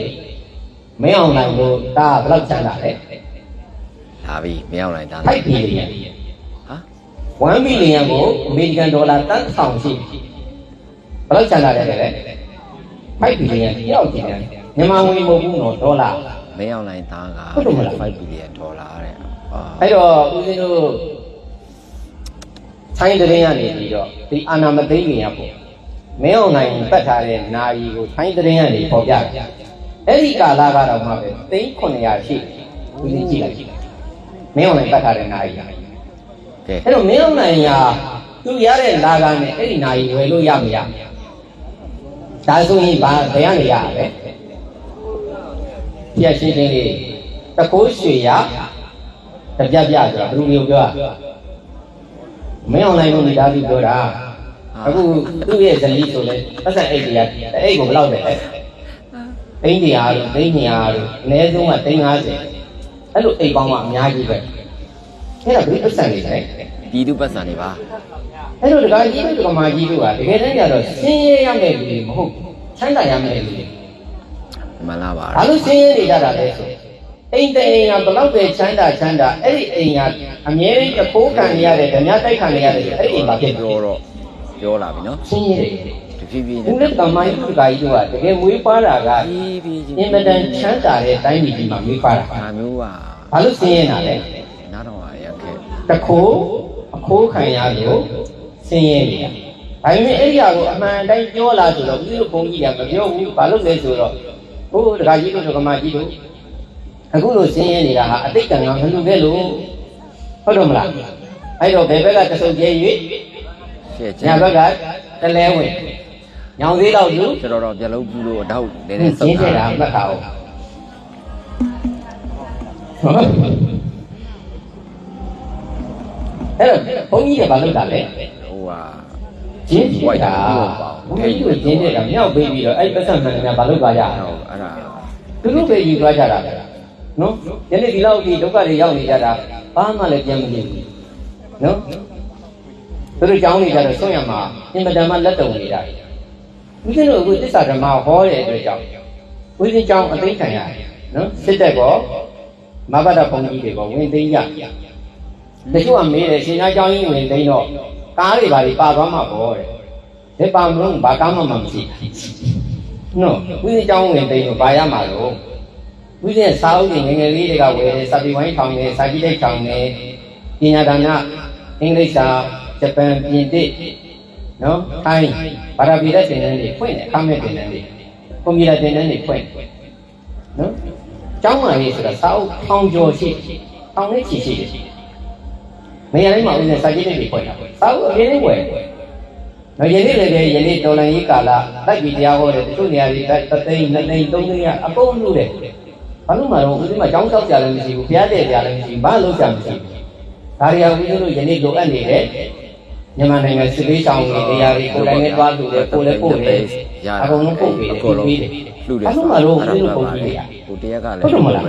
မင်းအောင်နိုင်လို့ဒါဘယ်လောက်ချမ်းသာလဲလာပြီမင်းအောင်နိုင်ဒါ5ဘီလီယံဟာ1ဘီလီယံကိုအမေရိကန်ဒေါ်လာတန်းဆောင်ရှိဘယ်လောက်ချမ်းသာလဲလဲ5ဘီလီယံရောက်ကြည့်တယ်မြန်မာငွေမဟုတ်ဘူးနော်ဒေါ်လာမင်းအောင်နိုင်သားက5ဘီလီယံဒေါ်လာတဲ့အဲ့တော့ဦးဇင်းတို့ဆိုင်တဲ့ရင်ကနေပြီးတော့ဒီအာနာမသိခင်ရပေါ့မင်းအောင်နိုင်ပတ်ထားတဲ့နာယီကိုဆိုင်တဲ့ရင်ကနေပေါ်ပြတယ်အဲ့ဒီကာလကတော့မှပဲ3900ရှိဦးဇင်းကြည့်လိုက်မင်းအောင်နိုင်ပတ်ထားတဲ့နာယီကဲအဲ့တော့မင်းအောင်နိုင်ကသူရတဲ့လာကနဲ့အဲ့ဒီနာယီဝယ်လို့ရမရဒါဆိုရင်ဘာဘယ်ကနေရလဲပြည့်ရှင်းလေးတကိုးရွှေရတပြပြဆိုတာဘယ်လိုမျိုးပြောမင်းအောင်နိုင်လို့မိသားစုပြောတာအခုသူ့ရဲ့ဇလီဆိုလဲပတ်စံအိတ်တရားအိတ်ကိုဘယ်လောက်လဲသိန်း100လို့သိန်း200လို့အနည်းဆုံးကသိန်း50အဲ့လိုအိတ်ပေါင်းကအများကြီးပဲအဲ့ဒါဘယ်ပတ်စံလေးလဲပြည်သူပတ်စံတွေပါအဲ့လိုတကားကြီးတို့ကမာကြီးတို့ကတကယ်တမ်းကျတော့ဆင်းရဲရမယ့်လူတွေမဟုတ်ချမ်းသာရမယ့်လူတွေမှန်လားပါဘာလို့ဆင်းရဲနေကြတာလဲဆိုအိမ်အိမ်ကဘလောက်ပဲချမ်းသာအဲ့ဒီအိမ်ကအမြဲတမ်းအဖိုးခံရတဲ့ဓမြတိုက်ခံရတဲ့အဲ့ဒီအိမ်မှာဖြစ်ပြောလာပြီနော်ဆင်းရဲတယ်တဖြည်းဖြည်းနဲ့ဦးလက်ကမိုင်းသူကကြီးတို့ကတကယ်မွေးဖွားတာကအင်မတန်ချမ်းသာတဲ့တိုင်းပြည်ကြီးမှာမွေးဖွားတာဒါမျိုးကဘာလို့ဆင်းရဲတာလဲနားတော့ရခဲ့တခိုးအခိုးခံရလို့ဆင်းရဲနေတာဒါပေမဲ့အဲ့ဒီဟာကိုအမှန်တိုင်းပြောလာဆိုတော့ဦးတို့ဘုန်းကြီးကမပြောဘူးဘာလို့လဲဆိုတော့ဟိုတခါကြီးတို့ကမာကြီးတို့အခုလိုဆင်းရဲနေတာဟာအတိတ်ကံကမလူခဲ့လို့ဟုတ်တော့မလားအဲ့တော့ဘယ်ဘက်ကတဆုပ်ကျဲ၍ညာဘက်ကတလဲဝင်ညောင်သေးတော့သူကျွန်တော်ပြလုံးပူလို့အတော့နည်းနည်းစုပ်တာမှတ်ထားအောင်အဲ့တော့ဘုန်းကြီးကဘာလုပ်တာလဲဟိုဟာကျင်းပြတာဘုန်းကြီးကကျင်းပြတာမြောက်ပေးပြီးတော့အဲ့ပတ်စံမှန်တယ်ဘာလုပ်သွားကြအောင်အဲ့ဒါသူတို့ပဲယူသွားကြတာနော်ယနေ့ဒီလောက်ဒီဒုက္ခတွေရောက်နေကြတာဘာမှလည်းပြန်မကြည့်ဘူးနော်သူတို့ကြောင်းနေကြတော့ဆွံ့ရမှာအင်မတန်မှလက်တုံနေတာဦးဇင်းတို့အခုသစ္စာဓမ္မဟောတဲ့အတွက်ကြောင့်ဦးဇင်းကြောင်းအသိခံရတယ်နော်စစ်တပ်ကောမဘတ်တဘုံကြီးတွေကောဝင်သိကြတချို့ကမေးတယ်ရှင်သားကြောင်းကြီးဝင်သိတော့ကားတွေပါပါသွားမှာပေါ့တဲ့ဒီပါမလို့ဘာကားမှမရှိနော်ဦးဇင်းကြောင်းဝင်သိတော့ဘာရမှာလို့ဦးဇင်းစာအုပ်တွေငယ်ငယ်လေးတွေကဝယ်တယ်စာပေဝိုင်းထောင်တယ်စာကြည့်တဲ့ထောင်တယ်ပညာဒါနအင်္ဂလိပ်စာဂျပန်ပြင်သစ်နော်ထိုင်းဘာသာပြည်တဲ့သင်တန်းတွေဖွင့်တယ်အခမဲ့သင်တန်းတွေကွန်ပျူတာသင်တန်းတွေဖွင့်နော်ကျောင်းမှာရေးဆိုတာစာအုပ်ထောင်ကျော်ရှိထောင်နဲ့ချီရှိတယ်နေရာတိုင်းမှာဦးဇင်းစာကြည့်တဲ့တွေဖွင့်တာစာအုပ်အရင်လေးဝယ်နော်ယနေ့လည်းယနေ့တော်လန်ရေးကာလလိုက်ပြီးတရားဟောတယ်တချို့နေရာတွေ3သိန်း2သိန်း3သိန်းအကုန်လို့တယ်ဘာလို့မှတော့ဦးဇင်းကကျောင်းတောက်ကြလည်းမရှိဘူးဘုရားတဲ့ကြလည်းမရှိဘူးဘာလို့ကြမရှိဘူးဒါရီယာဦးဇင်းတို့ယနေ့လိုအပ်နေတဲ့မြန်မာနိုင်ငံစစ်ပေးဆောင်တွေနေရာတွေကိုယ်တိုင်နဲ့တွားလို့လေကိုယ်လည်းပို့တယ်အကုန်လုံးပို့ပေးတယ်ပြီးတယ်လှူတယ်ဘာလို့မှတော့ဦးဇင်းတို့ပုံကြီးတွေကဟိုတရက်ကလည်းဟုတ်တယ်မလား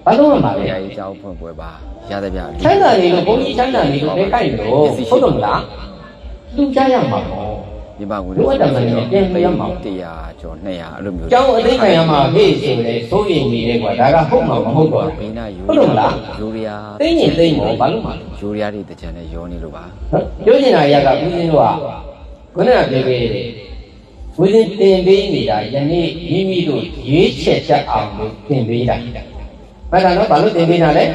ဘာလို့မှမလဲရာကြီးကျောင်းဖွင့်ပွဲပါရတဲ့ပြချမ်းသာနေလို့ဘုန်းကြီးချမ်းသာနေလို့ပဲကြိုက်လို့ဟုတ်တယ်မလားလူကြရမှာပေါ့ဒီမှာကိုလိုအပ်တယ်မင်းပြန်မရမှာ100ကျော်200အဲ့လိုမျိုးကျောင်းအသိခံရမှာဟေ့ဆိုလေစိုးရင်နေတယ်ကွာဒါကဟုတ်မှာမဟုတ်တော့ဘိန်းနာယူဟုတ်တယ်မလားယူရီးယားသိရင်သိမို့ဘာလို့မှယူရီးယားတွေတကြံနဲ့ရောနေလို့ပါပြောချင်တာရကဦးဇင်းတို့ကခုနကပြောခဲ့တယ်ဦးဇင်းတင်ပေးနေတာယနေ့မိမိတို့ရွေးချယ်တတ်အောင်လို့တင်ပေးတာမှတ်တာနော်ဘာလို့တင်ပေးတာလဲ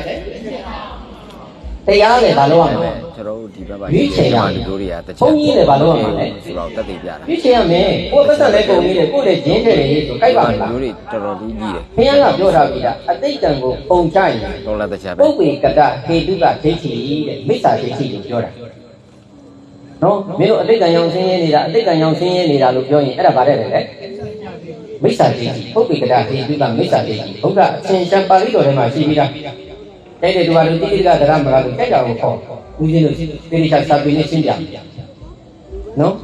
တရားလေဘာလို့ရမလဲကျွန်တော်တို့ဒီဘက်မှာရွေးချယ်ရလူတို့တွေကတချင်ဘုန်းကြီးလေဘာလို့ရမလဲဆိုတော့တက်သိပြတာရွေးချယ်ရမယ်ကိုယ်ပတ်သက်လဲကုန်ပြီလေကိုယ်လည်းဂျင်းတဲ့လေဆိုကြိုက်ပါမလားလူတွေတော်တော်လေးကြီးတယ်ဘုရားကပြောထားပြီလားအတိတ်တံကိုပုံချရင်တော်လာတခြားပဲပုပ္ပေကတဟေတုကဒိဋ္ဌိတဲ့မိစ္ဆာဒိဋ္ဌိကိုပြောတာ နော်မင်းတို့အတိတ်ကံရောင်ဆင်းရဲနေတာအတိတ်ကံရောင်ဆင်းရဲနေတာလို့ပြောရင်အဲ့ဒါဗါတဲ့လေမိစ္ဆာဒိဋ္ဌိပုပ္ပိကတဟိတုကမိစ္ဆာဒိဋ္ဌိဘုရားအရှင်ရှံပါဠိတော်ထဲမှာရှိပြီးသားတဲ့တူပါလို့တိတိကဒရမကလို့ကြိုက်တာကိုခေါ်ဦးဇင်းတို့တိတိကျစာပေနဲ့ရှင်းပြနော်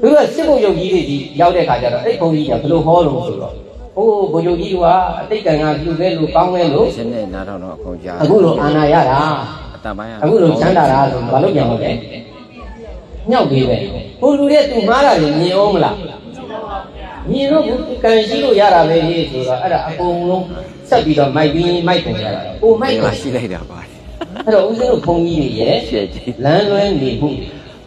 သူကစစ်ဘုံယုတ်ကြီးတွေဒီရောက်တဲ့ခါကျတော့အဲ့ဘုံကြီးကဘယ်လိုဟောလို့ဆိုတော့ဟိုဘုံယုတ်ကြီးကအတိတ်ကံကပြုခဲ့လို့ကောင်းခဲ့လို့ ရှင်းနေနားထောင်တော့အကုန်ကြား အခုလိုအာနာရတာ အတပိုင်း အခုလိုချမ်းသာတာဆိုဘာလို့ပြန်မလဲညောက်ပေးပဲဟိုလူရဲ့သူမှားတာလည်းမြင်အောင်မလားမြင်တော့ကံရှိလို့ရတာပဲလေဆိုတော့အဲ့ဒါအကုန်လုံးဆက်ပြီးတော့မိုက်ပြီးမိုက်ပုံရတာဟိုမိုက် ရှိလိုက်တာပါ အဲ့တော့ဦးဇင်းတို့ဘုံကြီးတွေရဲ့ ရှက်ကြီး လမ်းလွဲနေမှု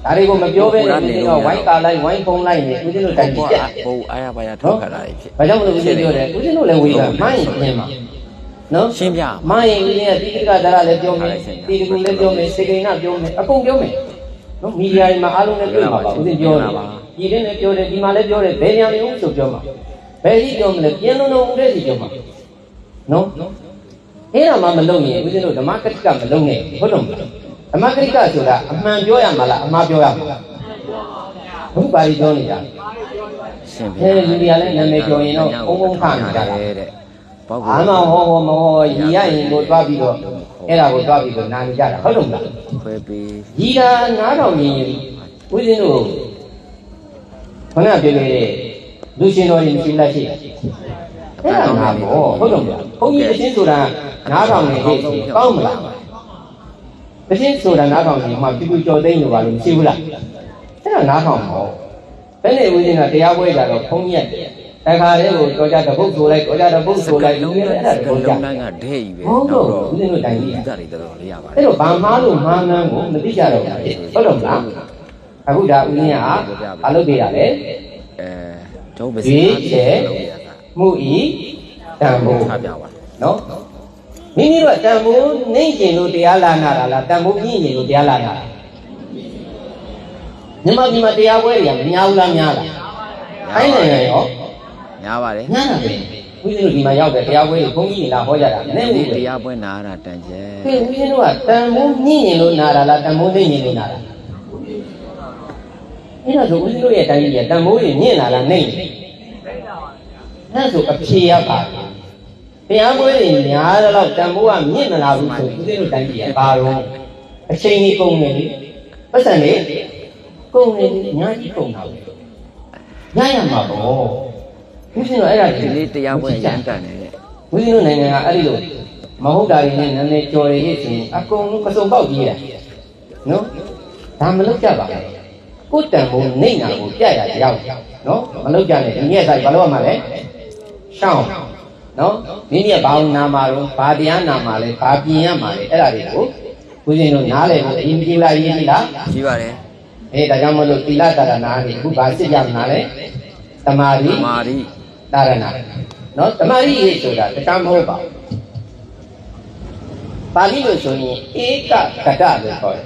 ဒါတွေကိုမပြောဘဲနဲ့ဦးဇင်းကဝိုင်းကာလိုက်ဝိုင်းဖုံးလိုက်နေဦးဇင်းတို့တိုင်ကြည့်တယ် ဟိုအားရပါရထောက်ခါတာဖြစ် ဘာကြောင့်မလို့ဦးဇင်းပြောတယ်ဦးဇင်းတို့လည်းဝေးတာမိုင်းရင်မှာနော် ရှင်းပြ မိုင်းရင်ဦးဇင်းကတိတိကဒါရလည်းပြောမယ်တိတိကုလည်းပြောမယ်စေကိန်းကပြောမယ်အကုန်ပြောမယ်နော်မီဒီယာတွေမှာအားလုံးလည်းပြောမှာပါဦးဇင်းပြောတယ်ဒီထဲနဲ့ပြောတယ်ဒီမှာလည်းပြောတယ်ဘယ်ညာမျိုးဆိုပြောမှာဘယ်ကြီးပြောမလဲပြင်းလုံးလုံးဦးတဲ့စီပြောမှာနော်အဲ့ဒါမှမလုပ်ရင်ဦးဇင်းတို့ဓမ္မကတိကမလုပ်နဲ့ဟုတ်လို့ဓမ္မကတိကဆိုတာအမှန်ပြောရမှာလားအမှားပြောရမှာလားဘုဘာကြီးပြောနေတာ ရှင်းပြ လူတွေကလည်းနာမည်ပြောရင်တော့ဘုံဘုံခနေကြတာ တဲ့ပေါ့ အာမဟောမဟောရီရရင်ကိုတွားပြီးတော့အဲ့ဒါကိုတွားပြီးတော့နာနေကြတာဟုတ်လို့မလား ခွဲပြီး ရီတာနားတော်ရင်ဦးဇင်းတို့ခဏပြောခဲ့တဲ့လူရှင်တော်ရင်ရှိလက်ရှိအဲ့ဒါနာဘောဟုတ်လို့မလားဘုန်းကြီးအချင်းဆိုတာနားတော်နေဟဲ့ကောင်းမလားအချင်းဆိုတာနားတော်နေမှပြူကြော်သိမ်းလို့ပါလို့မရှိဘူးလားအဲ့ဒါနားတော်မဟုတ်ဘယ်နဲ့ဦးဇင်းကတရားပွဲကြတော့ဘုန်းကြီးတခါတည်းကိုတော်ကြတပုတ်ဆိုလိုက်တော်ကြတပုတ်ဆိုလိုက်လုံးအဲ့ဒါတော့ကြ လုံးတိုင်းကဒဲကြီးပဲ ဟုတ်တော့ဦးဇင်းတို့တိုင်ကြီး ဒါတွေတော်တော်လေးရပါတယ် အဲ့တော့ဘာမှလို့မှားမှန်းကိုမသိကြတော့ဘူးဟုတ်တော့မလားအခုဒါဦးဇင်းကဘာလုပ်ပေးတာလဲ ဒုဗစီ ဒီကျဲမှုဤတန်ဖိုး ထားပြပါ နော်မိမိတို့တန်ဖိုးနေကျင်လို့တရားလာနာတာလားတန်ဖိုးပြည့်ကျင်လို့တရားလာနာတာမြမဒီမှာတရားပွဲတွေကမများဘူးလားများလားအဲ့နိုင်ငံရော များပါတယ် များတာပဲဦးဇင်းတို့ဒီမှာရောက်တဲ့တရားပွဲတွေဘုန်းကြီးတွေလာဟောကြတာနည်းနည်းပဲ တရားပွဲနာတာတန်ကျဲ ဒီဦးဇင်းတို့ကတန်ဖိုးညင်ကျင်လို့နာတာလားတန်ဖိုးနေကျင်လို့နာတာအဲ့ဒါဆိုဦးဇင်းတို့ရဲ့တိုင်းကြီးကတန်ဖိုးကြီးညင်လာလားနေအဲ့ဆိုအဖြေရပါတယ်တရားပွဲတွေများတော့တန်ဖိုးကမြင့်မလာဘူးဆိုဦးဇင်းတို့တိုင်းကြီးကဘာလို့အချိန်ကြီးကုန်နေလေပတ်စံလေကုန်နေညာကြီးကုန်တာပဲညရမှာပေါ့ဦးဇင်းတို့အဲ့ဒါ ဒီလေးတရားပွဲရန်တန်တယ် ဦးဇင်းတို့နိုင်ငံကအဲ့ဒီလိုမဟုတ်တာတွေနဲ့နာမည်ကျော်ရည်ဆိုရင်အကုန်လုံးမစုံပေါက်ကြီးတာနော်ဒါမလုပ်ကြပါနဲ့ကိုယ်တန်ဖို့နေနာကိုပြရရောက်နော်မလုပ်ကြနဲ့ဒီနေ့ဆိုင်ဘာလို့ရမှာလဲရှောင်းနော်ဒီနေ့ဘာအောင်နာမှာတော့ဘာတရားနာမှာလဲဘာပြင်ရမှာလဲအဲ့ဒါတွေကိုဦးဇင်းတို့နားလည်ဖို့အရင်ကြည့်လိုက်ရည်လား ရှိပါတယ် ဒါကြောင့်မလို့သီလတာရဏတွေအခုဘာစစ်ကြမလားလဲတမာရီ မာရီ တာရဏနော်တမာရီရေးဆိုတာတခြားမဟုတ်ပါဘူးပါဠိလိုဆိုရင်ဧကကတလို့ခေါ်တယ်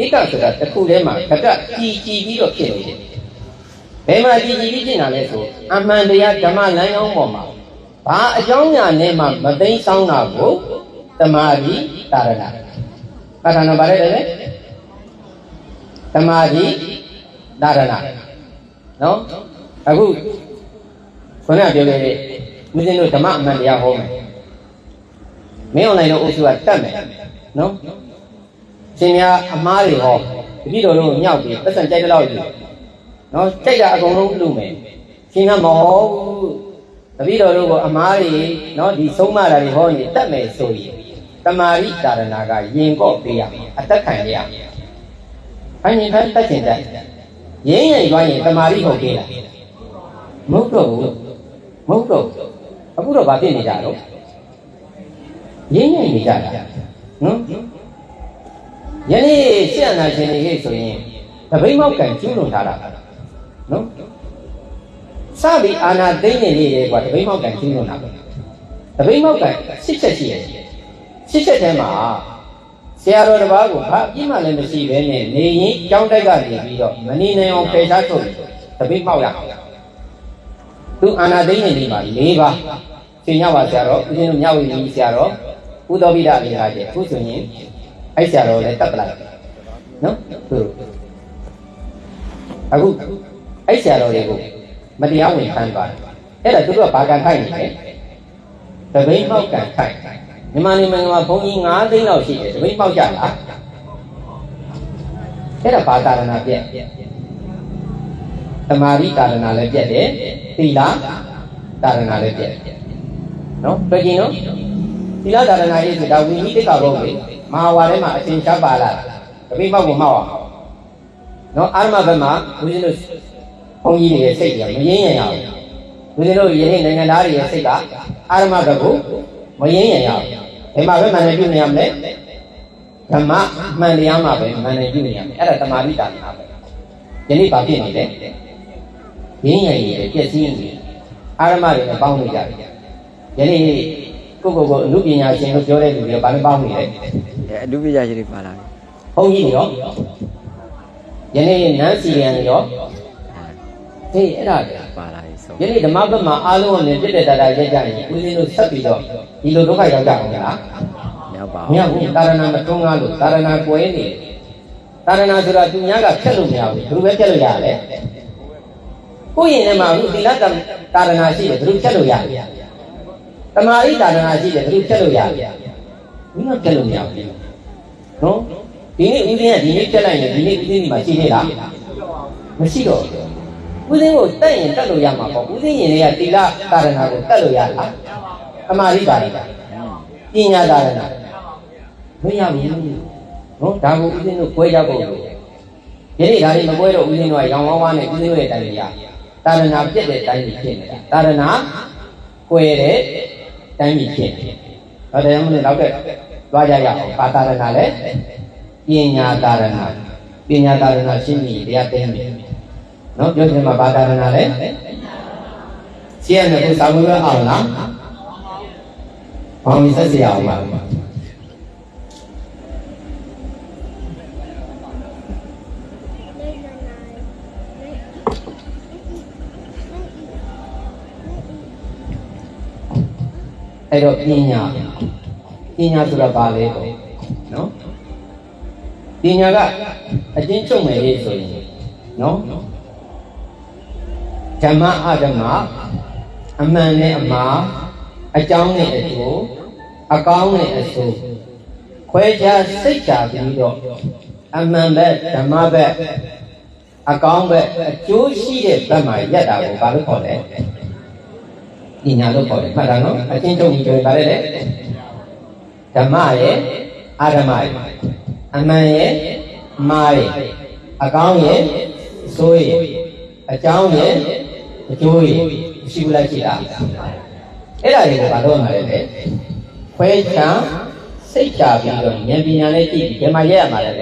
ဧကဆိုတာတစ်ခုတည်းမှာကတကြည်ပြီးတော့ဖြစ်နေတယ်ဘယ်မှာကြည်ပြီးဖြစ်တာလဲဆိုအမှန်တရားဓမ္မလမ်းကြောင်းပေါ်မှာဘာအကြောင်းညာနဲ့မှမသိမ်းဆောင်တာကိုတမာရီတာရဏပဋ္ဌာန်းပါတယ်လေတမာရီတာရဏနော်အခုခုနပြောခဲ့တဲ့ဦးဇင်းတို့ဓမ္မအမှန်တရားဟောမယ်မင်းအွန်လိုင်းတော့အုပ်စုကတတ်မယ်နော်ရှင်များအမားတွေဟောတပည့်တော်တို့ညောက်ပြီးပတ်စံကြိုက်တဲ့လောက်ယူနော်ကြိုက်တာအကုန်လုံးလုပ်မယ်ရှင်ကမဟောဘူးတပည့်တော်တို့ကအမားတွေနော်ဒီဆုံးမတာတွေဟောနေတတ်မယ်ဆိုရင်တမာရိတာရဏကယင်ကော့ပေးရမယ်အသက်ခံရမယ်အရင်ကတတ်ချင်တယ်ရင်းရင်သွားရင်တမာရိဟုတ်သေးလားမဟုတ်တော့ဘူးမဟုတ်တော့အခုတော့ဗာပြစ်နေကြတော့ရင်းနေကြတာနော်ယနေ့ရှင်းနာရှင်တွေဟဲ့ဆိုရင်တပိမောက်ကံကျူးလွန်ထားတာနော်စပြီးအာနာသိမ့်နေနေတယ်ကွာတပိမောက်ကံကျူးလွန်တာပဲတပိမောက်ကံစစ်ချက်ရှိရဲ့စစ်ချက်ထဲမှာဆရာတော်တစ်ပါးကိုဘာအပြစ်မှလည်းမရှိဘဲနဲ့နေရင်ကြောင်းတိုက်ကနေပြီးတော့မနေနိုင်အောင်ဖယ်ရှားထုတ်တပိမောက်ရသူအာနာသိမ့်နေနေမှာ၄ပါးသင်ရပါဆရာတော်ဦးဇင်းတို့မြဝတီကြီးဆရာတော်ဦးတော်ပိဒအလေးဟာကျခုဆိုရင်အဲ့ဆရာတော်လည်းတတ်ပလိုက်နော်သူ အခုအဲ့ဆရာတော်တွေကိုမတရားဝင်ခံသွားတယ်အဲ့ဒါသူတို့ကဘာကန်ခိုက်နေလဲတပိတ်မောက်ကန်ခိုက်မြန်မာနိုင်ငံမှာဘုန်းကြီး9သိန်းလောက်ရှိတယ်တပိတ်မောက်ကြလားအဲ့ဒါဘာကာရဏပြက်သမာဓိကာရဏလည်းပြက်တယ်သီလကာရဏလည်းပြက်နော်တွေ့ကြည့်နော်သီလကာရဏရေးဆိုတာဝိနည်းတိကဘုံလေမဟာဝါထဲမှာအရှင်ရှားပါလာတပိတ်မောက်ကိုမောက်အောင်နော်အာရမဘက်မှာဘုရားတို့ဘုန်းကြီးတွေရဲ့စိတ်ကမရင်းရရအောင်ဘုရားတို့ယနေ့နိုင်ငံသားတွေရဲ့စိတ်ကအာရမဘက်ကိုမရင်းရရအောင်ဒီမှာပဲမှန်တယ်ပြုနေရမလဲဓမ္မမှန်တရားမှာပဲမှန်တယ်ပြုနေရမယ်အဲ့ဒါတမာတိတာနာပဲယနေ့ဘာဖြစ်နေလဲရင်းရရရဲ့ပြည့်စည်နေအာရမတွေနဲ့ပေါင်းနေကြတယ်ယနေ့ကိုအနုပညာရှင်လို့ပြောတဲ့လူတွေဘာနဲ့ပေါင်းနေလဲအနုပညာရှင်တွေပါလာဘုန်းကြီးတွေရောယနေ့နန်းစီရန်ရောဟေးအဲ့ဒါပါလာပြီဆိုယနေ့ဓမ္မဘက်မှာအားလုံးနဲ့ပြည့်တဲ့တာရက်ကြရင်ဦးဇင်းတို့ဆက်ပြီးတော့ဒီလိုဒုက္ခရောက်ကြအောင်လားရောက်ပါဘူး။တာရဏမတွန်းကားလို့တာရဏကွဲနေတာရဏဆိုတာသူများကဖြတ်လို့မရဘူးဘယ်လိုပဲဖြတ်လို့ရလဲကိုယ့်ရင်ထဲမှာအခုသီလတာရဏရှိတယ်ဘယ်လိုဖြတ်လို့ရလဲတမာရိတာရဏရှိတယ်ဘယ်လိုဖြတ်လို့ရလဲဘယ်လိုဖြတ်လို့မရဘူးနော်ဒီနေ့ဦးဇင်းကဒီနေ့ဖြတ်လိုက်ရင်ဒီနေ့ဦးဇင်းဒီမှာရှိသေးလားမရှိတော့ဦးဇင်းကိုတက်ရင်တက်လို့ရမှာပေါ့ဦးဇင်းရင်တွေကသီလတာရဏကိုတက်လို့ရလားတမာရိတာရဏပညာတာရဏမရဘူးနော်ဒါကိုဦးဇင်းတို့ကွဲကြဖို့ယနေ့ဒါတွေမကွဲတော့ဦးဇင်းတို့ကရောင်ဝါးဝါးနဲ့ဦးဇင်းတို့ရဲ့တိုင်းရတာရဏပြက်တဲ့တိုင်းဖြစ်နေတာတာရဏကွဲတဲ့တိုင်းဖြစ်နေဟောတရားမလို့နောက်တဲ့သွားကြရအောင်ပါတာရဏလည်းပညာတာရဏပညာတာရဏရှင်းပြီတရားသိနေနော်ပြောချင်မှာပါတာရဏလည်းရှင်းရမယ်ကိုစာမွေးအောင်လားဘောင်းဆက်စီအောင်ပါအဲ့တော့ပညာဆိုတာဘာလဲပေါ့နော်ပညာကအချင်းချုပ်မယ်လေဆိုရင်နော်ဓမ္မအဓမ္မအမှန်နဲ့အမှားအကြောင်းနဲ့အကျိုးအကောင်းနဲ့အဆိုးခွဲခြားစိတ်ချပြီးတော့အမှန်ဘက်ဓမ္မဘက်အကောင်းဘက်အကျိုးရှိတဲ့ဘက်မှာရက်တာကိုဘာလို့ခေါ်လဲပညာလို့ခေါ်တယ်မှတ်တာနော်အချင်းချုပ်ပြီးပြောတာလေဓမ္မရဲ့အာဓမ္မရဲ့အမှန်ရဲ့မှားရဲ့အကောင်းရဲ့အဆိုးရဲ့အကြောင်းရဲ့အကျိုးရဲ့ရှိဘူးလားရှိတာအဲ့ဒါတွေကိုဘာလို့မှလဲခွဲခြားစိတ်ချပြီးတော့ဉာဏ်ပညာနဲ့ကြည့်ပြီးဒီမှာရက်ရမှာလဲ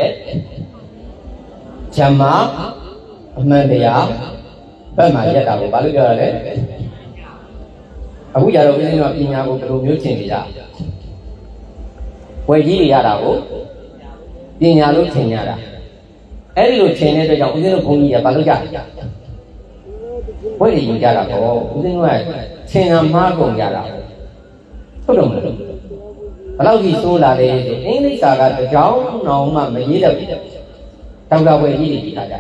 ဓမ္မအမှန်တရားဘက်မှာရက်တာကိုဘာလို့ပြောရလဲအခုကြတော့ဦးဇင်းတို့ပညာကိုဘယ်လိုမျိုးသင်နေကြဝယ်ကြီးတွေရတာကိုပညာလို့သင်ကြတာအဲ့ဒီလိုသင်တဲ့အတွက်ကြောင့်ဦးဇင်းတို့ဘုန်းကြီးကဘာလို့ကြဝယ်ကြီးကြတာပေါ့ဦးဇင်းတို့ကသင်တာမှားကုန်ကြတာဟုတ်တော့မလို့ဘယ်လောက်ကြီးစိုးလာလဲဆိုအင်္ဂလိပ်စာကတကြောင်အောင်မှမရေးတော့ဘူးဒေါက်တာဝယ်ကြီးတွေကြည့်တာကြ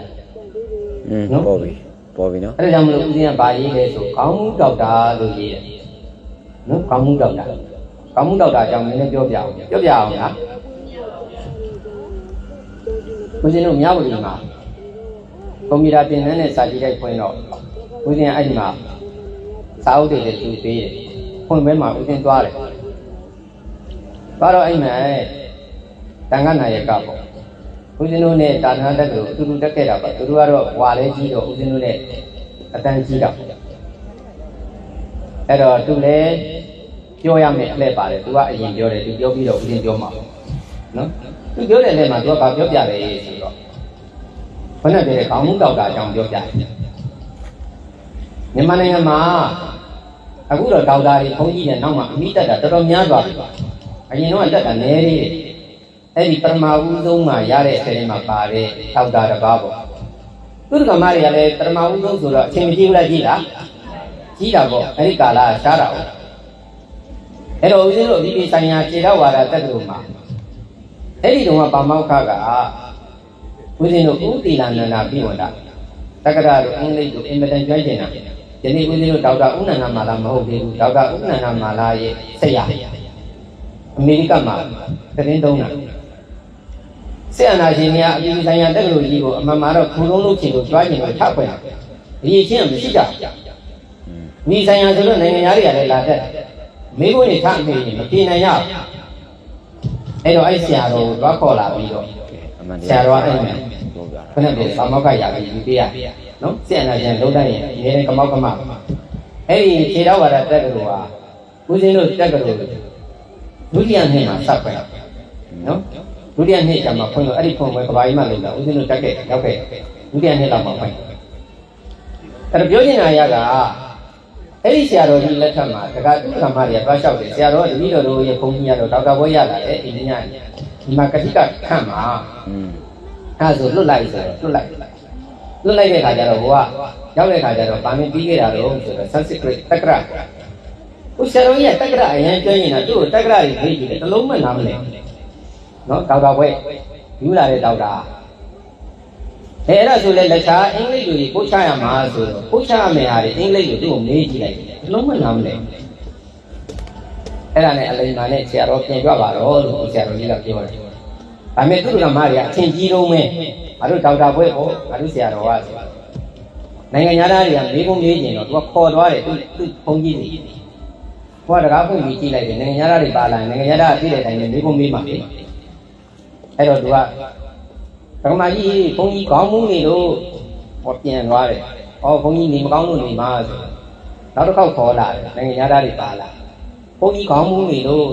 နော်ပေါ်ပြီနော်အဲ့ဒါကြောင့်မလို့ဦးဇင်းကဗာရေးလဲဆိုခေါင်းမှုဒေါက်တာလို့ရေးတယ်နော်ခေါင်းမှုဒေါက်တာအကြောင်းနည်းနည်းပြောပြအောင်လားဦးဇင်းတို့မြောက်ဝတီမှာကွန်ပျူတာသင်တန်းနဲ့စာကြည့်တိုက်ဖွင့်တော့ဦးဇင်းကအဲ့ဒီမှာစာအုပ်တွေလည်းသူပေးတယ်ဖွင့်ပွဲမှာဦးဇင်းသွားတယ်တော့အဲ့မှာတန်ခါနာယကပေါ့ဦးဇင်းတို့နဲ့တာဏတက်ကိုတူတက်ခဲ့တာပါသူတို့ကတော့ဝါလဲကြီးတော့ဦးဇင်းတို့နဲ့အတန်းကြီးတော့အဲ့တော့သူလည်းပြောရမယ်အလှည့်ပါတယ်သူကအရင်ပြောတယ်သူပြောပြီးတော့ဦးဇင်းပြောမှာနော်သူပြောတဲ့လက်မှာသူကပြောပြတယ်ဆိုတော့ဘယ်နဲ့တည်းခေါင်းမှုတောက်တာအကြောင်းပြောပြတယ်မြန်မာနိုင်ငံမှာအခုတော့ဒေါက်တာတွေဘုန်းကြီးတွေနောက်မှာအမိတက်တာတော်တော်များသွားပြီအရင်တော့တက်တာနည်းသေးတယ်အဲ့ဒီပရမဦးဆုံးမှာရတဲ့အချိန်မှာပါတဲ့ဒေါက်တာတစ်ပါးပေါ့သူတို့ကမတွေကလည်းပရမဦးဆုံးဆိုတော့အချိန်မကြီးဘူးလားကြီးတာပေါ့အဲ့ဒီကာလရှားတာပေါ့အဲ့တော့ဦးဇင်းတို့ဒီဆိုင်ရာခြေတော်ဝါဒတက်လို့မှာအဲ့ဒီတုန်းကပါမောက္ခကဦးဇင်းတို့ဥတီလာနန္ဒာပြိဝန္ဒ တက္ကရာတို့အင်္ဂလိပ်တို့အင်မတန်ကျွမ်းကျင်တာယနေ့ဦးဇင်းတို့ဒေါက်တာဦးနန္ဒမာလာမဟုတ်သေးဘူးဒေါက်တာဦးနန္ဒမာလာရဲ့ဆက်ရအမေရိကမှာသတင်းသုံးတာဆရာနာရှင်များအပြည်ပြည်ဆိုင်ရာတက္ကသိုလ်ကြီးကိုအမှန်မှာတော့ခုလုံးလုံးချင်လို့ကြွားကျင်လို့ထပ်ဖွင့်တာဒီအချင်းမရှိကြမိဆိုင်ရာဆိုလို့နိုင်ငံသားတွေကလည်းလာတတ်မိဘတွေထအမေမပြေနိုင်ရအဲ့တော့အဲ့ဆရာတော်ကိုသွားခေါ်လာပြီးတော့ဆရာတော်အဲ့မှာခဏတည်းသာမောက္ခရပြီးယူပေးရနော်ဆရာနာရှင်လုံးတိုင်းရဲ့နေတယ်ကမောက်ကမအဲ့ဒီခြေတော်ဝါဒတက္ကသိုလ်ဟာဦးဇင်းတို့တက္ကသိုလ်ဒုတိယနှစ်မှာစပ်ပဲနော်ဒုတိယနှစ်ကျမှဖွင့်လို့အဲ့ဒီဖွင့်ပွဲကဘာကြီးမှလုပ်တာဦးဇင်းတို့တက်ခဲ့ရောက်ခဲ့ဒုတိယနှစ်လောက်မှဖွင့်အဲ့တော့ပြောချင်တာရကအဲ့ဒီဆရာတော်ကြီးလက်ထက်မှာတက္ကသိုလ်ကမတွေကသွားလျှောက်တယ်ဆရာတော်တပည့်တော်တို့ရဲ့ဘုန်းကြီးကတော့ဒေါက်တာဘွဲရလာတယ်ဒီညဒီမှာကတိကခန့်မှာအဲ့ဆိုလွတ်လိုက်ဆိုတော့လွတ်လိုက်တဲ့ခါကျတော့ဟိုကရောက်တဲ့ခါကျတော့ဗာမင်းပြီးခဲ့တာတော့ဆိုတော့ Sanskrit တက္ကရာဦးဆရာတော်ကြီးကတက္ကရာအရင်ပြောနေတာသူ့ကိုတက္ကရာကြီးဖိတ်ပြီးတယ်တလုံးမှနားမလဲနော်ဒေါက်တာဘွဲယူလာတဲ့ဒေါက်တာအဲ့ဒါဆိုလဲလက်ချာအင်္ဂလိပ်လိုပို့ချရမှာဆိုတော့ပို့ချရမယ်ဟာဒီအင်္ဂလိပ်လိုသူ့ကိုမေးကြည့်လိုက်တယ်တလုံးမှနားမလဲအဲ့ဒါနဲ့အလိမ္မာနဲ့ဆရာတော်ပြင်ကြပါတော့လို့ဆရာတော်ကြီးကပြောတယ်ဒါပေမဲ့သူ့ကမားတွေကအထင်ကြီးတော့မဲငါတို့ဒေါက်တာဘွဲပေါ့ငါတို့ဆရာတော်ကဆိုနိုင်ငံသားတွေကမေးကုန်မေးကျင်တော့သူကခေါ်သွားတယ်သူဘုန်းကြီးတွေဟိုကတကားဖွင့်ပြီးကြည့်လိုက်တယ်နိုင်ငံသားတွေပါလာနိုင်ငံသားကပြည့်တဲ့အတိုင်းနဲ့မေးကုန်မေးမှလေအဲ့တော့သူကဓမ္မကြီးဘုန်းကြီးကောင်းမှုနေလို့ဟောပြန်သွားတယ်။ဘုန်းကြီးနေမကောင်းလို့နေမှာဆိုနောက်တစ်ခေါက်ခေါ်လာတယ်နိုင်ငံသားတွေပါလာဘုန်းကြီးကောင်းမှုနေလို့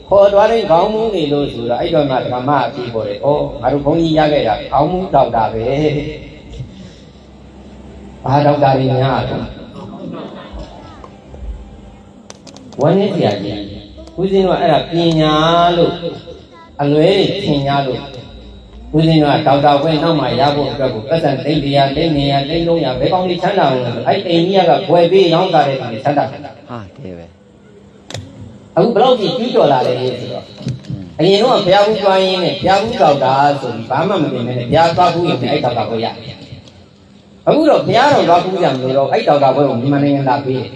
ခေါ်သွားတဲ့ကောင်းမှုနေလို့ဆိုတော့အဲ့တော့မှဓမ္မအပြေပေါ်တယ်။ငါတို့ဘုန်းကြီးရခဲ့တာကောင်းမှုတောက်တာပဲ။ဘာတောက်တာတွေများတော့ဝန်းနေကြကြီးဦးဇင်းကအဲ့ဒါပညာလို့အလွဲထင်ညာလို့ဦးဇင်းကဒေါက်တာဘွဲနောက်မှရဖို့အတွက်ကိုပတ်စံသိန်း100သိန်း200သိန်း300ဘယ်ကောင်းလေးချမ်းသာအောင်အဲ့အိမ်ကြီးကဘွယ်ပေးရောင်းတာတဲ့သူချမ်းသာတယ်ဟာတည်းပဲအခုဘလောက်ကြီးကျူးကျော်လာတယ်ဆိုတော့အရင်တော့ဘုရားဘူးသွားရင်းနဲ့ဘုရားဘူးဒေါက်တာဆိုပြီးဘာမှမပြင်နဲ့ဘုရားသွားဘူးရင်အဲ့ဒေါက်တာဘွဲရအခုတော့ဘုရားတော်သွားဘူးကြမလို့တော့အဲ့ဒေါက်တာဘွဲကိုမြန်မာနိုင်ငံလာပေးတယ်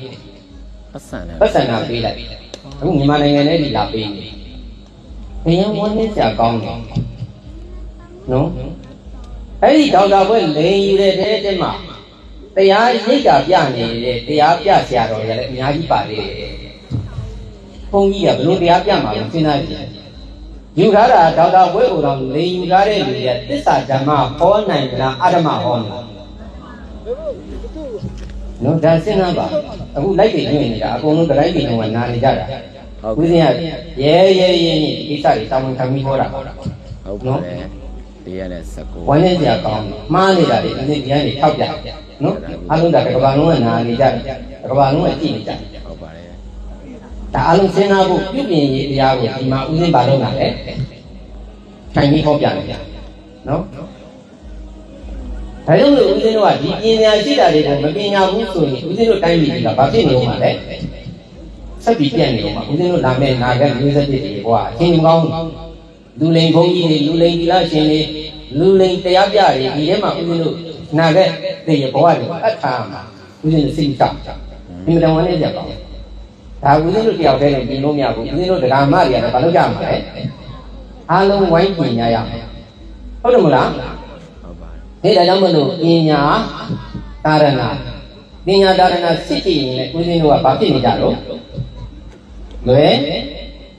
ပတ်စံလာပေးလိုက်အခုမြန်မာနိုင်ငံနဲ့ဒီလာပေးနေဘယ်ဝန်းနေကြကောင်းတယ်နော်အဲ့ဒီဒေါက်တာဘွဲလိန်ယူတဲ့တဲ့မှာတရားရိပ်တာပြနေတဲ့တရားပြဆရာတော်ရလည်းအများကြီးပါသေးတယ်ဘုန်းကြီးကဘလို့တရားပြမှာလဲစဉ်းစားကြည့်ယူထားတာဒေါက်တာဘွဲကိုတော့လိန်ယူထားတဲ့လူတွေကသစ္စာဓမ္မဟောနိုင်ကြလားအဓမ္မဟောနိုင်နော်ဒါစဉ်းစားပါအခုလိုက်ပြီးညွှန်နေတာအကုန်လုံးတိုင်းပြည်လုံးကနာနေကြတာဦးဇင်းကရဲဒီကိစ္စတွေတောင်းခံပြီးဟောတာဟုတ်ပါတယ်119ဝမ်းနေကြကောင်းမှားနေတာတွေဒီနေ့ဒီကနေထောက်ပြနော်အလုံးကကဘာလုံးကနာနေကြတယ်ကဘာလုံးကကြည့်နေကြတယ်ဟုတ်ပါတယ်ဒါအလုံးစဉ်းစားဖို့ပြုပြင်ရေးတရားကိုဒီမှာဦးဇင်းပါတော့တာလေထိုင်ပြီးဟောပြတယ်နော်ဒါကြောင့်လို့ဦးဇင်းတို့ကဒီပညာရှိတာတွေကိုမပညာဘူးဆိုရင်ဦးဇင်းတို့တိုင်းပြည်ကဘာဖြစ်နေဦးမှာလဲဆက်ပြီးပြန့်နေဦးမှာဦးဇင်းတို့လာမဲ့နာဂတ်မျိုးဆက်တွေကွာအချင်းကောင်းလူလိန်ဘုန်းကြီးတွေလူလိန်ဒီလားရှင်တွေလူလိန်တရားပြတွေဒီထဲမှာဦးဇင်းတို့နာခဲ့တဲ့ဘဝတွေအထာမှာဦးဇင်းတို့စိတ်တောက်ဒီမတော်ဝင်နေကြပါဘူးဒါဦးဇင်းတို့တယောက်တည်းနဲ့ပြင်လို့မရဘူးဦးဇင်းတို့ဒကာမတွေကလည်းဘာလို့ကြမှာလဲအားလုံးဝိုင်းပညာရဟုတ်တယ်မလားဟုတ်ပါတယ်ဒါကြောင့်မလို့ပညာတာရဏပညာတာရဏစစ်ကြည့်ရင်လည်းဦးဇင်းတို့ကဘာဖြစ်နေကြတော့လွယ်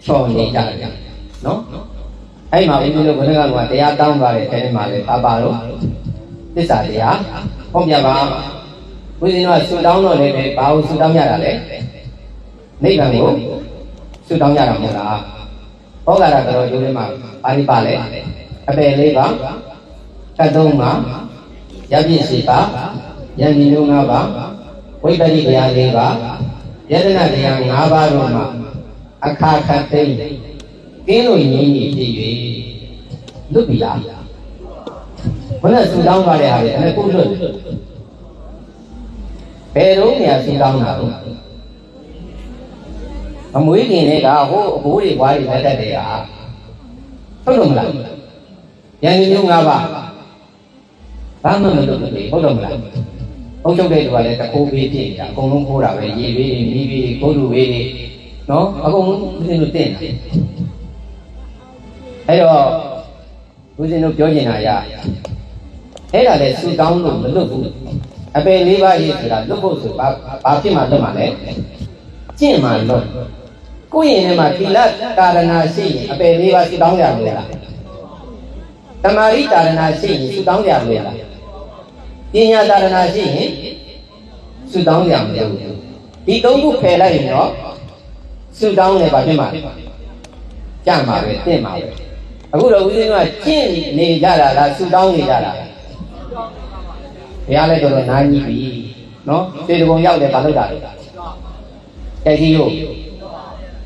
ချော်နေကြတယ်နော်အဲ့မှာဦးဇင်းတို့ဘုရားကတရားတောင်းသွားတဲ့အဲမှာလေပါတော့သစ္စာတရားဟောပြပါဦးဇင်းတို့ကဆူတောင်းတော့လည်းပဲဘာလို့ဆူတောင်းရတာလဲနိဗ္ဗာန်ကိုဆူတောင်းရတာမဟုတ်လားဟောကာရကတော့ယူထဲမှာပါဠိပါလဲအပယ်လေးပါကတ်သုံးပါရပြည့်စီပါယန္တိမျိုး၅ပါးဝိပ္ပတိတရား၄ပါးယတနာတရား၅ပါးတို့မှာအခါခတ်သိမ်းကင်းလို့ငြိမ်းနေဖြစ်၍လွတ်ပြီလားဘယ်နဲ့ဆူတောင်းပါတဲ့ဟာလေအဲ့ခုလွတ်ဘယ်တော့နေရာဆူတောင်းတာတော့အမွေးခင်တွေကဟိုအဘိုးတွေဘွားတွေလက်တက်တယ်ဟာဟုတ်လို့မလားယန္တိမျိုး၅ပါး ဘာမှမလုပ်ဘူးလေဟုတ်တော့မလားအုပ်ချုပ်တဲ့လူကလည်းတခိုးပေးဖြစ်နေတာအကုန်လုံးခိုးတာပဲရေပေးမိပေးခိုးလူပေးနော်အကုန်လုံးဦးဇင်းတို့တင်တာအဲ့တော့ဦးဇင်းတို့ပြောချင်တာရအဲ့ဒါလည်းစူတောင်းလို့မလွတ်ဘူးအပယ်၄ပါးရေးဆိုတာလွတ်ဖို့ဆိုဘာဖြစ်မှလွတ်မှလဲကျင့်မှလွတ်ကိုယ့်ရင်ထဲမှာသီလကာရဏရှိရင်အပယ်၄ပါးစူတောင်းရမလားတမာရိကာရဏရှိရင်စူတောင်းရမလားပညာကာရဏရှိရင်စူတောင်းရမလားဒီသုံးခုဖယ်လိုက်ရင်တော့စူတောင်းလည်းဘာဖြစ်မှာကြမှာပဲတင့်မှာပဲအခုတော့ဦးဇင်းကကျင့်နေကြတာလားစူတောင်းနေကြတာဘုရားလည်းတော်တော်နားကြီးပြီနော်သေတဘုံရောက်တယ်ဘာလို့တာလဲတိုက်ကြီးတို့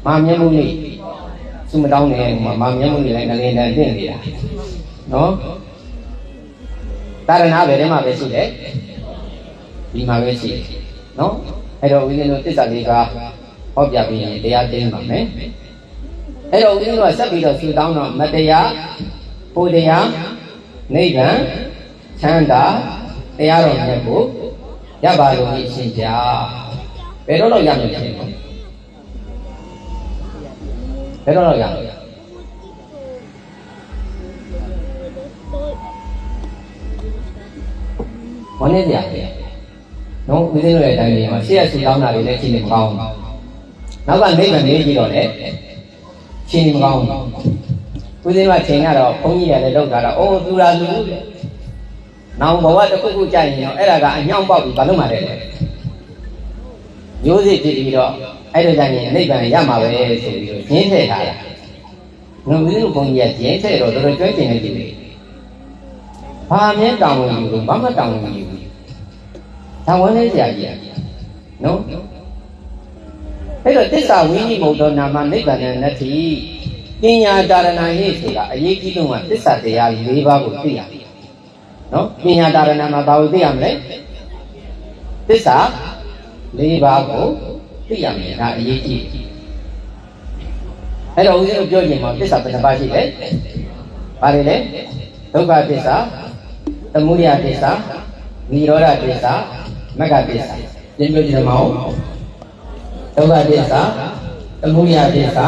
မာမျက်မှုလေးစူမတောင်းနေမာမျက်မှုလေးလည်းငလင်တန်တင့်နေတာနော်တာရဏဘယ်ထဲမှာပဲရှိတယ်ဒီမှာပဲရှိတယ်နော်အဲ့တော့ဦးဇင်းတို့သစ္စာလေးပါးဟောပြပြီးရင်တရားသိမှာမယ်အဲ့တော့ဦးဇင်းတို့ကဆက်ပြီးတော့စူတောင်းတော့မတရားပူတရားနိဗ္ဗာန်ချမ်းသာတရားတော်မြတ်ကိုရပါလို့အရှင်ကြားဘယ်တော့ရမလဲရှင်ဘယ်တော့ရမလဲဘာနဲ့ကြရနော်ဦးဇင်းတို့ရဲ့တိုင်းပြည်မှာရှေ့ရဆူတောင်းတာတွေလည်းရှင်းနေမကောင်းဘူးနောက်ကနိဗ္ဗာန်လေးကြည့်တော့လေရှင်းနေမကောင်းဘူးဦးဇင်းကချိန်ကတော့ဘုန်းကြီးတွေလည်းလောက်တာတော့အိုးသူရာလူနောင်ဘဝတစ်ခုခုကြာရင်တော့အဲ့ဒါကအညောင်းပေါက်ပြီးဘာလို့မှလဲရိုးစစ်ဖြစ်ပြီးတော့အဲ့ဒါကြရင်နိဗ္ဗာန်ရမှာပဲဆိုပြီးတော့ရင်းထည့်ထားတာငါဦးဇင်းတို့ဘုန်းကြီးကရင်းထည့်တော့တော်တော်ကျွမ်းကျင်နေပြီဘာမြင်တောင်းဝင်ယူလို့ဘာမှတောင်းဝင်ယူဒါဝင်နေကြကြီးနော်အဲ့တော့တစ္ဆာဝိနိမုတ်တော်နာမနိဗ္ဗာန်နဲ့နတ္တိပညာဒါရဏဟိဆိုတာအရေးကြီးဆုံးကတစ္ဆာတရား၄ပါးကိုသိရတယ်နော်ပညာဒါရဏမှာဘာကိုသိရမလဲသစ္စာ၄ပါးကိုသိရမယ်ဒါအရေးကြီးအဲ့တော့ဦးဇင်းတို့ပြောချင်မှာသစ္စာဘယ်နှပါးရှိလဲဘာတွေလဲဒုက္ခသစ္စာသမုဒယသစ္စာនិရောဓသစ္စာမဂ္ဂသစ္စာဒီပြောကြည့်မအောင်ဒုက္ခသစ္စာသမုဒယသစ္စာ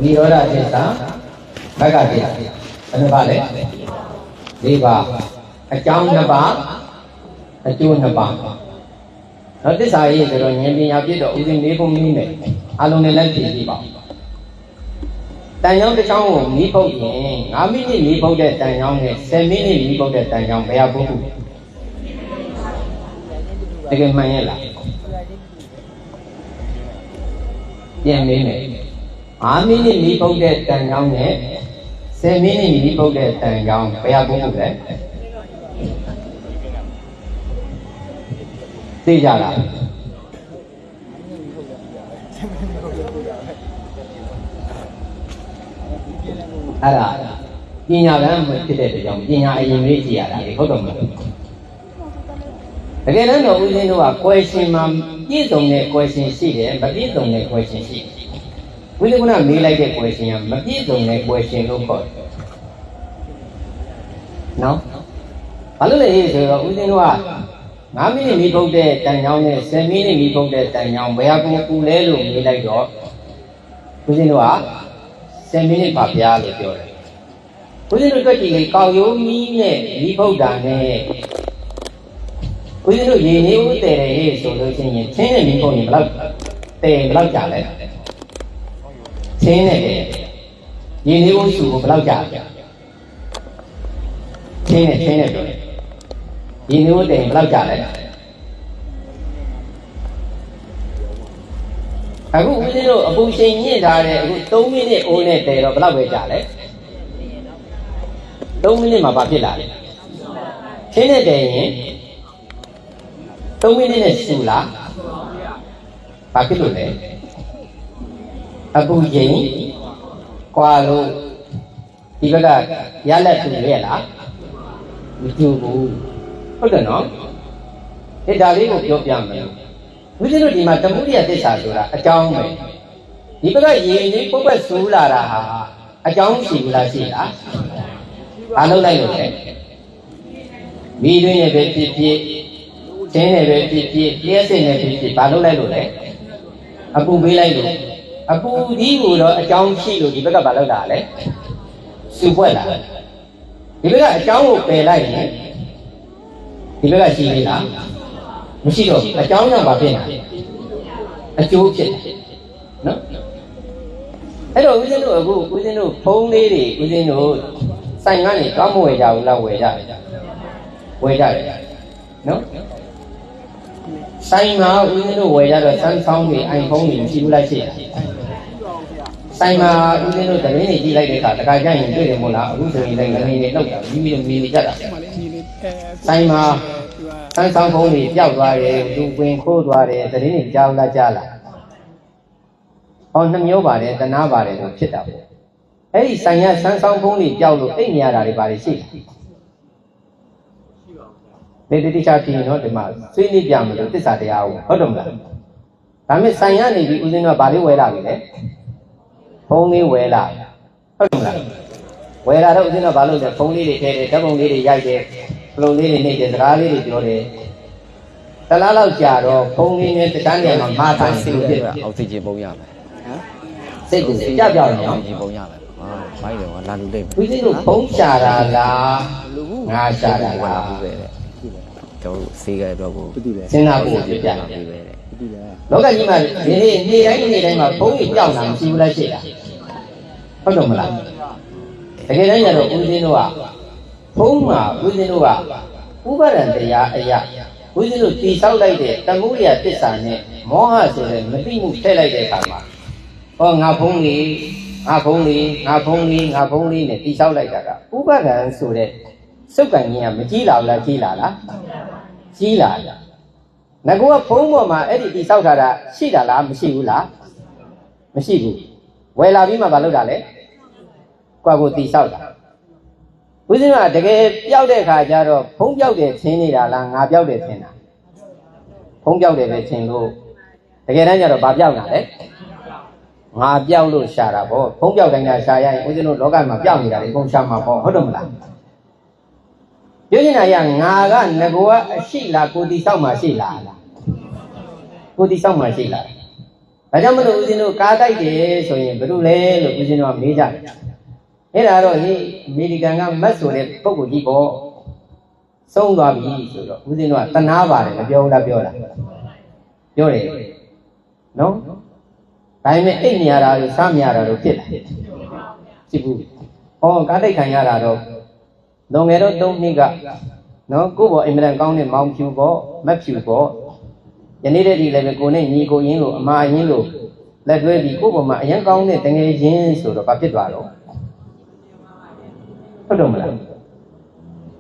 និရောဓသစ္စာမဂ္ဂသစ္စာဘယ်နှပါလဲ၄ပါးအကြောင်းနှစ်ပါးအကျိုးနှစ်ပါးတော့သစ္စာရေးဆိုတော့ဉာဏ်ပညာပြည့်တော့ဦးဇင်းလေးဖို့မင်းနဲ့အလုံးနဲ့လိုက်ပြည့်ပါတန်ကြောင်းတစ်ချောင်းကိုမီးပုတ်ရင်9မိနစ်မီးပုတ်တဲ့တန်ကြောင်းနဲ့10မိနစ်မီးပုတ်တဲ့တန်ကြောင်းဘယ်ဟာပုတ်ဘူးတကယ်မှန်ရဲ့လားပြန်နေမယ်9မိနစ်မီးပုတ်တဲ့တန်ကြောင်းနဲ့10မိနစ်မီးပုတ်တဲ့တန်ကြောင်းဘယ်ဟာပုတ်ဘူးလဲသိကြလားအဲ့ဒါပညာကံဖြစ်တဲ့ကြောင့်ပညာအရင်လေးကြည့်ရတာလေဟုတ်တော့မဟုတ်တကယ်တော့ဦးဇင်းတို့က question မှာပြည့်စုံတဲ့ question ရှိတယ်မပြည့်စုံတဲ့ question ရှိတယ်ဦးဇင်းကမေးလိုက်တဲ့ question ကမပြည့်စုံတဲ့ question လို့ခေါ်တယ်နော်ဘာလို့လဲဆိုတော့ဦးဇင်းတို့က9မိနစ်မီးပုတ်တဲ့တန်ကြောင်းနဲ့10မိနစ်မီးပုတ်တဲ့တန်ကြောင်းဘယ်ဟာကိုပူလဲလို့မေးလိုက်တော့ဦးဇင်းတို့က10မိနစ်ပါဗျာလို့ပြောတယ်ဦးဇင်းတို့တွေ့ကြည့်လေကောက်ရိုးမီးနဲ့မီးပုတ်တာနဲ့ဦးဇင်းတို့ရေနေဦးတယ်ဟဲ့ဆိုလို့ချင်းရင်ချင်းနဲ့မီးပုတ်ရင်ဘယ်လောက်ကြာလဲချင်းနဲ့ရေနေဦးစုကိုဘယ်လောက်ကြာချင်းနဲ့ပြောတယ်ဒီမျိုးတင်ဘယ်လောက်ကြာလဲအခုဦးဇင်းတို့အပူချိန်ညှင့်ထားတဲ့အခု3မိနစ်အိုးနဲ့တည်တော့ဘယ်လောက်ပဲကြာလဲ3မိနစ်မှာဘာဖြစ်လာလဲခင်းနဲ့တည်ရင်3မိနစ်နဲ့ရှူလားဘာဖြစ်လို့လဲအပူချိန်ကွာလို့ဒီဘက်ကရလက်တူရဲ့လားမတူဘူးဟုတ်တယ်နော်ဒီဒါလေးကိုပြောပြမယ်ဦးဇင်းတို့ဒီမှာသမုဒိယသစ္စာဆိုတာအကြောင်းပဲဒီဘက်ကရေကြီးပုတ်ပတ်ဆူးလာတာဟာအကြောင်းရှိဘူးလားရှိလားဘာလို့လိုက်လို့လဲ မိတွင်းနဲ့ပဲဖြစ်ဖြစ်တင်းနဲ့ပဲဖြစ်ဖြစ်လျှက်စစ်နဲ့ဖြစ်ဖြစ်ဘာလုပ်လိုက်လို့လဲအပူပေးလိုက်လို့အပူကြီးကိုတော့အကြောင်းရှိလို့ဒီဘက်ကဘာလုပ်တာလဲစုပွက်လာဒီဘက်ကအကြောင်းကိုပယ်လိုက်ရင်ဒီဘက်ကရှိသေးလားမရှိတော့အကြောင်းကြောင့်ဘာဖြစ်လဲအကျိုးဖြစ်နော်အဲ့တော့ဦးဇင်းတို့အခုဦးဇင်းတို့ဖုံးလေးတွေဦးဇင်းတို့ဆိုင်ကနေကောင်းမဝယ်ကြဘူးလားဝယ်ကြတယ်နော်ဆိုင်မှာဦးဇင်းတို့ဝယ်ကြတော့ Samsung တွေ iPhone တွေမရှိဘူးလားရှိတယ်ဆိုင်မှာဦးဇင်းတို့တရင်နေကြည့်လိုက်တဲ့အခါတခါကျရင်တွေ့တယ်မို့လားအခုဆိုရင်လည်းငနေနေလောက်တာမိမိတို့မြင်နေကြတာဆိုင်မှာ Samsung ဖုန်းတွေပျောက်သွားတယ်သူဝင်ခိုးသွားတယ်တရင်နေကြောက်လာကြလားဟောနှမျိုးပါတယ်တနာပါတယ်လို့ဖြစ်တာပေါ့အဲ့ဒီဆိုင်ရ Samsung ဖုန်းတွေပျောက်လို့အိတ်နေရတာတွေပါတယ်ရှိတယ်ဒီတိကျဖြစ်ရင်တော့ဒီမှာဆွေးနွေးပြမလို့သစ္စာတရားကိုဟုတ်တယ်မလားဒါမဲ့ဆိုင်ရနေပြီးဦးဇင်းတို့ကဗာလေးဝယ်လာပြီလေဖုန်းလေးဝယ်လာဟုတ်တယ်မလားဝယ်လာတော့ဦးဇင်းတို့ကဗာလို့လဲဖုန်းလေးတွေထည့်တယ်ဓာတ်ပုံလေးတွေရိုက်တယ်ဖလုံးလေးတွေနှိပ်တယ်စကားလေးတွေပြောတယ်တလားလောက်ကြာတော့ဖုန်းလေးနဲ့တခြားနေရာမှာမာတာစိတ်ဖြစ်တာ အောက်ဆီဂျင်ပုံရမယ်ဟမ် စိတ်ကိုကြပြောင်းနေအောင် အောက်ဆီဂျင်ပုံရမယ်မိုင်းတယ်ကလာလူလိမ့်မယ်ဦးဇင်းတို့ဖုန်းရှာတာလားငါရှာတာလား ဘူးပဲတဲ့ကျွန်တော်စေးကြတော့ကိုစဉ်းစားဖို့ပြပြတယ် ပြီပဲတဲ့ လောကကြီးမှာဒီနေ့နေ့တိုင်းမှာဖုန်းကြီးကြောက်တာမရှိဘူးလားရှိတာဟုတ်တယ်မလားတကယ်တမ်းကျတော့ဦးဇင်းတို့ကဖုန်းမှာဦးဇင်းတို့ကဥပါဒံတရားအရာဦးဇင်းတို့တည်ဆောက်လိုက်တဲ့တမှုရိယသစ္စာနဲ့မောဟဆိုတဲ့မသိမှုထည့်လိုက်တဲ့အခါမှာဟောငါဖုန်းလေးနဲ့တည်ဆောက်လိုက်တာကဥပါဒံဆိုတဲ့စုပ်ကံကြီးကမကြီးလာဘူးလားကြီးလာလားကြီးလာတာငါကဖုန်းပေါ်မှာအဲ့ဒီတည်ဆောက်ထားတာရှိတာလားမရှိဘူးလားမရှိဘူးဝယ်လာပြီးမှမလုပ်တာလေကိုတည်ဆောက်တာဦးဇင်းကတကယ်ပျောက်တဲ့အခါကျတော့ဖုံးပျောက်တယ်ထင်နေတာလားငါပျောက်တယ်ထင်တာဖုံးပျောက်တယ်ပဲထင်လို့တကယ်တမ်းကျတော့ဘာပျောက်တာလဲငါပျောက်လို့ရှာတာပေါ့ဖုံးပျောက်တိုင်းကရှာရရင်ဦးဇင်းတို့လောကမှာပျောက်နေတာလေပုံရှာမှာပေါ့ဟုတ်တယ်မလားပြောချင်တာကငါကငကောကအရှိလားကိုတီဆောက်မှရှိလားကိုတီဆောက်မှရှိလားဒါကြောင့်မလို့ဦးဇင်းတို့ကားတိုက်တယ်ဆိုရင်ဘယ်လိုလဲလို့ဦးဇင်းတို့ကမေးကြတယ်အဲ့ဒါတော့ဒီအမေရိကန်ကမတ်ဆိုတဲ့ပုဂ္ဂိုလ်ကြီးပေါ့ဆုံးသွားပြီဆိုတော့ဦးဇင်းတို့ကတနာပါတယ်မပြောဘူးလားပြောတယ်နော်ဒါပေမဲ့အိတ်နေရတာလို့စားမရတာလို့ဖြစ်လာကြည့်ဘူးဟောကားတိုက်ခံရတာတော့လွန်ငယ်တော့3နှစ်ကနော်ကိုယ့်ဘောအင်မတန်ကောင်းတဲ့မောင်ဖြူပေါ့မက်ဖြူပေါ့ယနေ့တည်းဒီလည်းပဲကိုနဲ့ညီကိုရင်းလို့အမအရင်းလို့လက်တွဲပြီးကိုယ့်ဘောမှာအရင်ကောင်းတဲ့တငယ်ချင်းဆိုတော့ဘာဖြစ်သွားတော့ဟုတ်တယ်မလား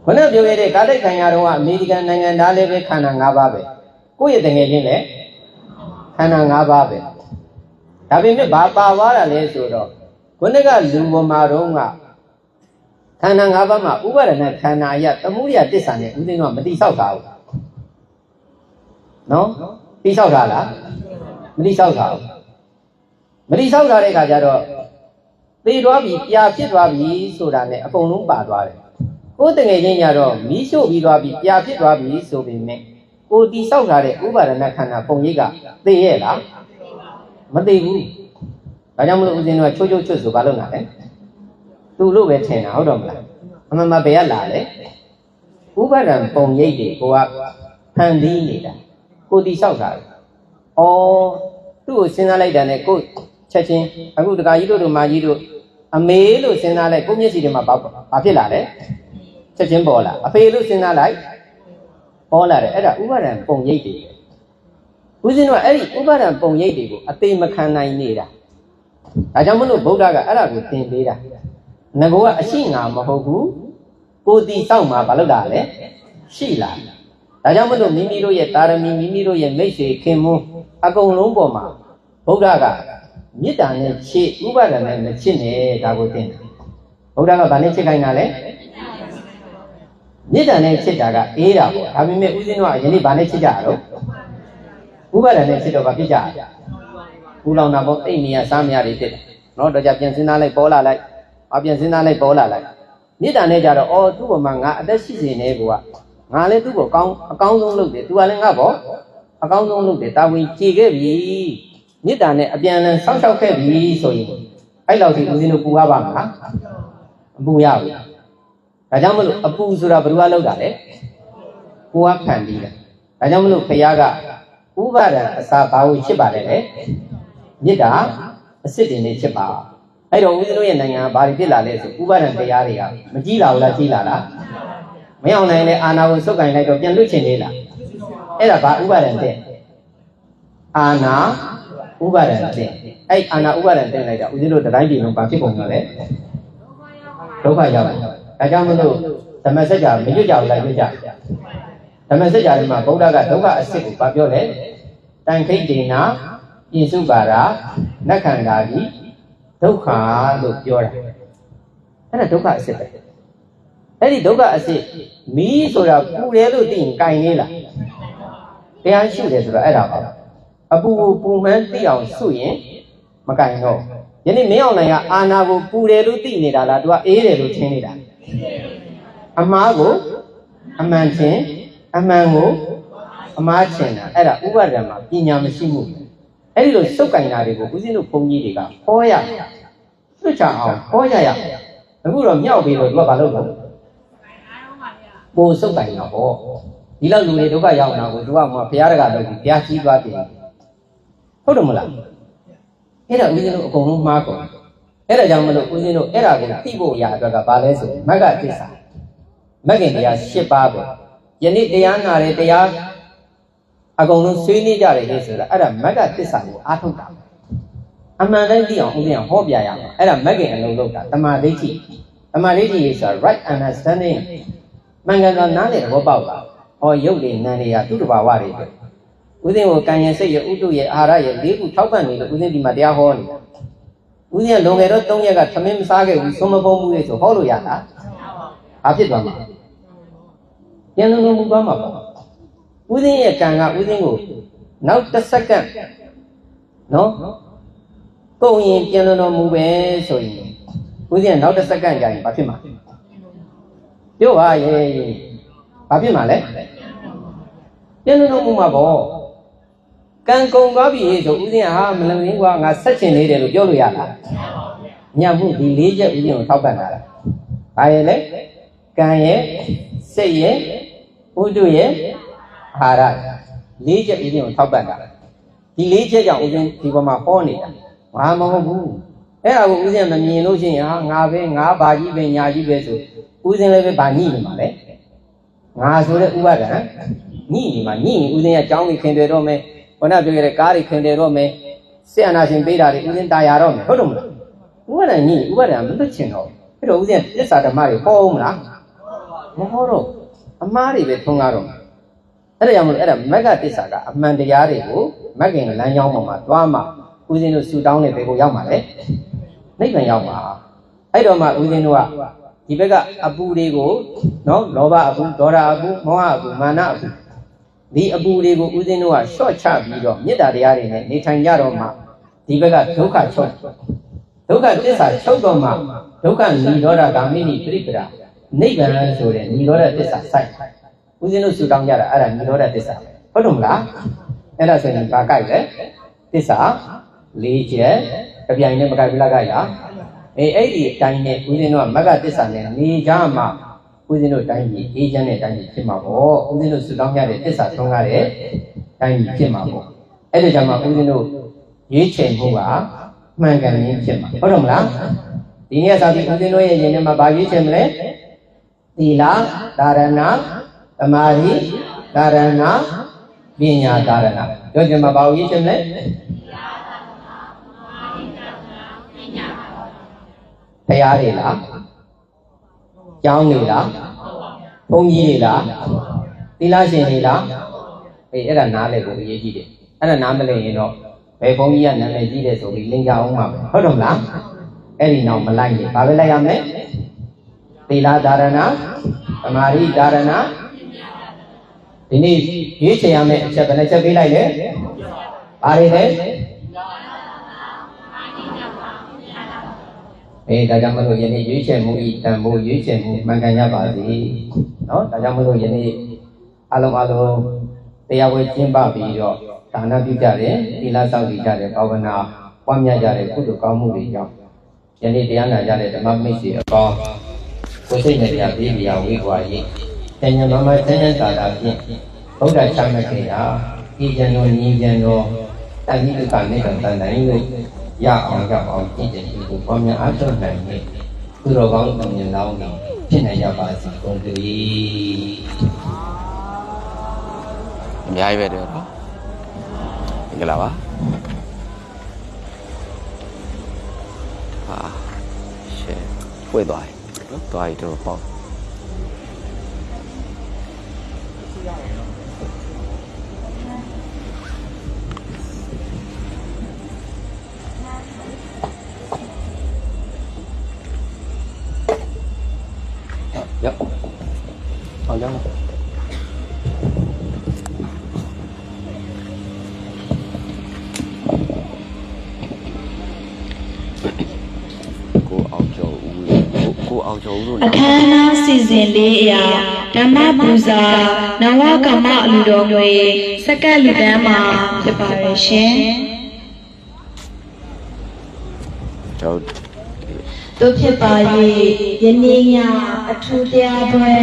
ခொနပြောခဲ့တဲ့ကားတိုက်ခံရတော့အမေရိကန်နိုင်ငံသားလည်းပဲခန္ဓာ၅ပါးပဲကိုယ့်ရဲ့တငယ်ချင်းလည်းခန္ဓာ၅ပါးပဲဒါပေမဲ့ဘာပါသွားတာလဲဆိုတော့ခொနကလူပေါ်မှာတော့ကခန္ဓာ၅ပါးမှာဥပါဒณะခန္ဓာအရသမှုရိယတစ္ဆာနဲ့ဦးသိန်းတော့မတိဆောက်တာဘူးနော်တိဆောက်တာလားမတိဆောက်တာဘူးမတိဆောက်တာတဲ့အခါကျတော့သေသွားပြီပြာဖြစ်သွားပြီဆိုတာနဲ့အကုန်လုံးပါသွားတယ်ကိုယ်တငယ်ချင်းညတော့မီးရှို့ပြီးသွားပြီပြာဖြစ်သွားပြီဆိုပေမဲ့ကိုတိဆောက်ထားတဲ့ဥပါဒณะခန္ဓာပုံရိပ်ကသေရဲ့လားမသေဘူးဒါကြောင့်မလို့ဦးဇင်းတို့ကချိုးချိုးချွတ်ဆိုဘာလုပ်တာလဲသူ့လို့ပဲထင်တာဟုတ်တော့မလားအမှန်မှဘယ်ကလာလဲဥပါဒံပုံရိပ်တွေကိုကဖန်တီးနေတာကိုတိဆောက်တာလေဩသူ့ကိုစဉ်းစားလိုက်တာနဲ့ကိုချက်ချင်းအခုတခါကြီးတို့မာကြီးတို့အမေလို့စဉ်းစားလိုက်ကိုမျက်စိထဲမှာဘာဖြစ်လာလဲချက်ချင်းပေါ်လာအဖေလို့စဉ်းစားလိုက်ပေါ်လာတယ်အဲ့ဒါဥပါဒံပုံရိပ်တွေဦးဇင်းတို့ကအဲ့ဒီဥပါဒံပုံရိပ်တွေကိုအသေးမခံနိုင်နေတာဒါကြောင့်မလို့ဗုဒ္ဓကအဲ့ဒါကိုသင်ပေးတာငကောကအရှိငါမဟုတ်ဘူးကိုတီဆောက်မှာဘာလို့တာလဲရှိလာဒါကြောင့်မလို့မိမိတို့ရဲ့တာရမီမိမိတို့ရဲ့မိတ်ဆွေခင်မွန်းအကုန်လုံးပေါ်မှာဗုဒ္ဓကမေတ္တာနဲ့ချစ်ဥပါဒณะနဲ့ချစ်နေဒါကိုသင်တယ်ဗုဒ္ဓကဗာနဲ့ချစ်ခိုင်းတာလဲမေတ္တာနဲ့ချစ်တာကအေးတာပေါ့ဒါပေမဲ့ဦးဇင်းတို့ကယနေ့ဗာနဲ့ချစ်ကြရတော့ဥပါဒณะနဲ့ချစ်တော့ဗာဖြစ်ကြရဘူးလောင်တာပေါ့အိတ်နေရစားမရတွေဖြစ်တယ်နော်တော့ကြပြန်စဉ်းစားလိုက်ပေါ်လာလိုက်အပြန်စဉ်းစားလိုက်ပေါ်လာလိုက်မေတ္တာနဲ့ကြတော့အော်သူ့ဘုံမှာငါအသက်ရှိနေတယ်ကွာ ငါလည်းသူ့ကိုအကောင်းဆုံးလုပ်တယ်သူကလည်းငါ့ဘောအကောင်းဆုံးလုပ်တယ်တာဝန်ကျေခဲ့ပြီမေတ္တာနဲ့အပြန်အလှန်ဆောက်ရှောက်ခဲ့ပြီဆိုရင်အဲ့လောက်ထိဦးဇင်းတို့ပူရပါမလားမပူရဘူးဒါကြောင့်မလို့အပူဆိုတာဘယ်သူကလုပ်တာလဲကိုကဖန်ပြီးတယ်ဒါကြောင့်မလို့ခရီးကဥပါဒံအစာဘာကိုချစ်ပါတယ်လေမေတ္တာအစစ်တင်နေချစ်ပါအဲ့တော့ဦးဇင်းတို့ရဲ့နိုင်ငံကဘာတွေဖြစ်လာလဲဆိုဥပါဒံတရားတွေကမကြီးလာဘူးလားကြီးလာလားမရောက်နိုင်လေအာနာကိုစုပ်ကင်လိုက်တော့ပြန်လွတ်ချင်နေလားအဲ့ဒါဘာဥပါဒံတဲ့အာနာဥပါဒံတဲ့အဲ့အာနာဥပါဒံတဲ့လိုက်တာဦးဇင်းတို့တိုင်းပြည်လုံးဘာဖြစ်ပုံလဲဒုက္ခရောက်တယ်ဒါကြောင့်မလို့ဓမ္မစကြာမရွတ်ကြဘူးလားရွတ်ကြဓမ္မစကြာဒီမှာဗုဒ္ဓကဒုက္ခအစစ်ကိုဘာပြောလဲတန်ခိတ်ဒေနာပြင်စုပါရာနက္ခန္ဓာကြီးဒုက္ခလို့ပြောတာအဲ့ဒါဒုက္ခအစစ်ပဲအဲ့ဒီဒုက္ခအစစ်မီးဆိုတာပူတယ်လို့သိရင်ကြိုင်နေလားတရားရှုတယ်ဆိုတာအဲ့ဒါပါအပူကိုပူမှန်းသိအောင်ရှုရင်မကြိုင်တော့ယနေ့မင်းအောင်နိုင်ကအာနာကိုပူတယ်လို့သိနေတာလားသူကအေးတယ်လို့ထင်နေတာအမှားကိုအမှန်ချင်းအမှန်ကိုအမှားချင်းတာအဲ့ဒါဥပါဒံမှာပညာမရှိမှုအဲ့ဒီလိုစုပ်ကင်တာတွေကိုဦးဇင်းတို့ဘုန်းကြီးတွေကဟောရဆွတ်ချအောင်ဟောရရအခုတော့မြောက်ပြီးတော့သူကဘာလုပ်လဲပိုစုပ်ကင်တာဟောဒီလောက်လူတွေဒုက္ခရောက်နေတာကိုသူကမှဘုရားတကာလုပ်ပြီးဘုရားကြီးသွားတယ်ဟုတ်တယ်မလားအဲ့ဒါဦးဇင်းတို့အကုန်လုံးမှားကုန်အဲ့ဒါကြောင့်မလို့ဦးဇင်းတို့အဲ့ဒါကိုသိဖို့ရအတွက်ကဘာလဲဆိုမဂ္ဂသစ္စာမဂ္ဂင်တရား၈ပါးပဲယနေ့တရားနာတယ်တရားအကုန်လုံးဆွေးနွေးကြတယ်လေဆိုတာအဲ့ဒါမဂ္ဂသစ္စာကိုအားထုတ်တာအမှန်တိုင်းသိအောင်ဦးဇင်းကဟောပြရမှာအဲ့ဒါမဂ္ဂင်အလုံးလုံးတာတမာဒိဋ္ဌိဆိုတာ right understanding မှန်ကန်စွာနားလည်သဘောပေါက်တာဟောရုပ်တွေနာမ်တွေကသူ့တဘာဝတွေပဲဦးဇင်းကိုကံရစိတ်ရဥတုရအာဟာရရ၄ခုထောက်ပံ့နေလို့ဦးဇင်းဒီမှာတရားဟောနေဦးဇင်းကလွန်ခဲ့တော့၃ရက်ကသမင်းမစားခဲ့ဘူးဆုံးမပုံးဘူးလေဆိုဟောလို့ရတာဘာဖြစ်သွားမှာပြန်လုံးလုံးမူသွားမှာပေါ့ဦးဇင်းရဲ့ကံကဦးဇင်းကိုနောက်တစ်စက္ကန့်နော်ကုန်ရင်ပြန်လုံးမူပဲဆိုရင်ဦးဇင်းကနောက်တစ်စက္ကန့်ကြာရင်ဘာဖြစ်မှာပြောပါရဲ့ဘာဖြစ်မှာလဲပြန်လုံးမူမှာပေါ့ကံကုန်သွားပြီဆိုဦးဇင်းကဟာမလင်းကွာငါဆက်ချင်နေတယ်လို့ပြောလို့ရလားညမှုဒီ၄ချက်ဦးဇင်းကိုထောက်ပံ့တာလားဘာရဲ့လဲကံရဲ့စိတ်ရဲ့ဥဒုရဲ့အာဟာရ၄ချက်ဦးဇင်းကိုထောက်ပံ့တာဒီ၄ချက်ကြောင့်ဦးဇင်းဒီပေါ်မှာဟောနေတာဘာမဟုတ်ဘူးအဲ့ဒါကိုဦးဇင်းမမြင်လို့ရှိရင်ဟာငါပဲငါဘာကြီးပဲညာကြီးပဲဆိုဦးဇင်းလည်းပဲဗာညှိနေမှာလေငါဆိုတဲ့ဥပါဒံညှိနေမှာညှိရင်ဦးဇင်းကကြောင်းကြီးခင်တယ်တော့မယ်ခဏပြောရတဲ့ကားတွေခင်တယ်တော့မယ်စစ်အာဏာရှင်ပေးတာတွေဦးဇင်းတာယာတော့မယ်ဟုတ်တယ်မလားဥပါဒံညှိဥပါဒံမလွတ်ချင်တော့အဲ့တော့ဦးဇင်းသစ္စာဓမ္မတွေဟောအောင်မလားမဟောတော့အမှားတွေပဲထုံးကားတော့အဲ့ဒါကြောင့်မလို့အဲ့ဒါမဂ္ဂသစ္စာကအမှန်တရားတွေကိုမဂ္ဂင်လမ်းကြောင်းပေါ်မှာသွားမှဦးဇင်းတို့ဆူတောင်းနေပေကိုရောက်မှာလေနိဗ္ဗာန်ရောက်မှာအဲ့တော့မှဦးဇင်းတို့ကဒီဘက်ကအပူတွေကိုနော်လောဘအပူဒေါသအပူမောဟအပူမာနအပူဒီအပူတွေကိုဦးဇင်းတို့ကရှော့ချပြီးတော့မေတ္တာတရားတွေနဲ့နေထိုင်ကြတော့မှဒီဘက်ကဒုက္ခချုပ်ဒုက္ခသစ္စာချုပ်တော့မှဒုက္ခនិရောဓဂามိနိပြိပရာနိဗ္ဗာန်ဆိုတဲ့និရောဓသစ္စာစိုက်ဦးဇင်းတို့ဆူတောင်းကြတာအဲ့ဒါនិရောဓသစ္စာဟုတ်တယ်မလားအဲ့ဒါဆိုရင်ဘာကြိုက်လဲသစ္စာ၄ချက်ကြပြိုင်နဲ့မကြိုက်ဘူးလားကြိုက်လားအဲ့ဒီအတိုင်းနဲ့ဦးဇင်းတို့ကမဂ္ဂသစ္စာနဲ့နေကြမှာဦးဇင်းတို့တိုင်းကြီးအေးချမ်းတဲ့တိုင်းကြီးဖြစ်မှာပေါ့ဦးဇင်းတို့ဆူတောင်းကြတဲ့သစ္စာဆုံးကားတဲ့တိုင်းကြီးဖြစ်မှာပေါ့အဲ့ဒါကြောင့်မှဦးဇင်းတို့ရွေးချယ်ဖို့ကမှန်ကန်ရင်းဖြစ်မှာဟုတ်တယ်မလားဒီနေ့စာပြီးဦးဇင်းတို့ရဲ့ယင်ထဲမှာဗာရွေးချယ်မလဲသီလဒါရဏသမာဓိဒါရဏပညာဒါရဏပြောချင်မှာဗာရွေးချယ်မလဲတရားတွေလားကျောင်းတွေလားဘုန်းကြီးတွေလားသီလရှင်တွေလားအဲ့ဒါနားလည်ဖို့အရေးကြီးတယ်အဲ့ဒါနားမလည်ရင်တော့ဘယ်ဘုန်းကြီးကနာမည်ကြီးတယ်ဆိုပြီးလင်ကြအောင်မှာဟုတ်တယ်မလားအဲ့ဒီနောက်မလိုက်ရင်ဘာပဲလိုက်ရမလဲသီလဒါရဏသမာဓိဒါရဏဒီနေ့ရွေးချယ်ရမယ့်အချက်ဘယ်နှချက်ပေးလိုက်လဲဘာတွေလဲဒါကြောင့်မလို့ယနေ့ရွေးချယ်မှုဤတန်ဖို့ရွေးချယ်မှုမှန်ကန်ရပါစေเนาะဒါကြောင့်မလို့ယနေ့ အလုံးတရားဝဲကျင်းပပြီးတော့ဒါနပြုကြတယ်သီလစောင့်တည်ကြတယ်ဘာဝနာပွားများကြတယ်ကုသိုလ်ကောင်းမှုတွေကြောင့်ယနေ့တရားနာကြတဲ့ဓမ္မမိတ်ဆွေအပေါင်းကိုယ်စိတ်နဲ့တရားပြီးပြဝေးွားရေးဉာဏ်မမစဉ္ညာသာသာဖြင့်ဘုရားချမ်းမြေ့ရာဤဉာဏ်တော်ညီဉာဏ်တော်တန်ကြီးကနဲ့တန်တိုင်းလို့ရအောင်ကြအောင်ကြည့်တဲ့ဒီကိုပေါင်းများအားထုတ်နိုင်တဲ့သူတော်ကောင်းအမြင်လောင်းတွေဖြစ်နိုင်ကြပါစေကုန်သတည်းအများကြီးပဲတယ်နော်မင်္ဂလာပါဟာရှယ်ဖွေးသွားတယ်နော်သွားရီတော့ပေါ့Yep. Oh, jangan. Cô ao châu luôn. Akhana season le ya Dhamma Puja Nawa Kama Lu Do Ngwe Sakkat Lu Tan Ma ဖြစ်ပါတယ်ရှင်ကျွန်တို့ဖြစ်ပါ၍ယနေ့ညအထူးတရားပွဲ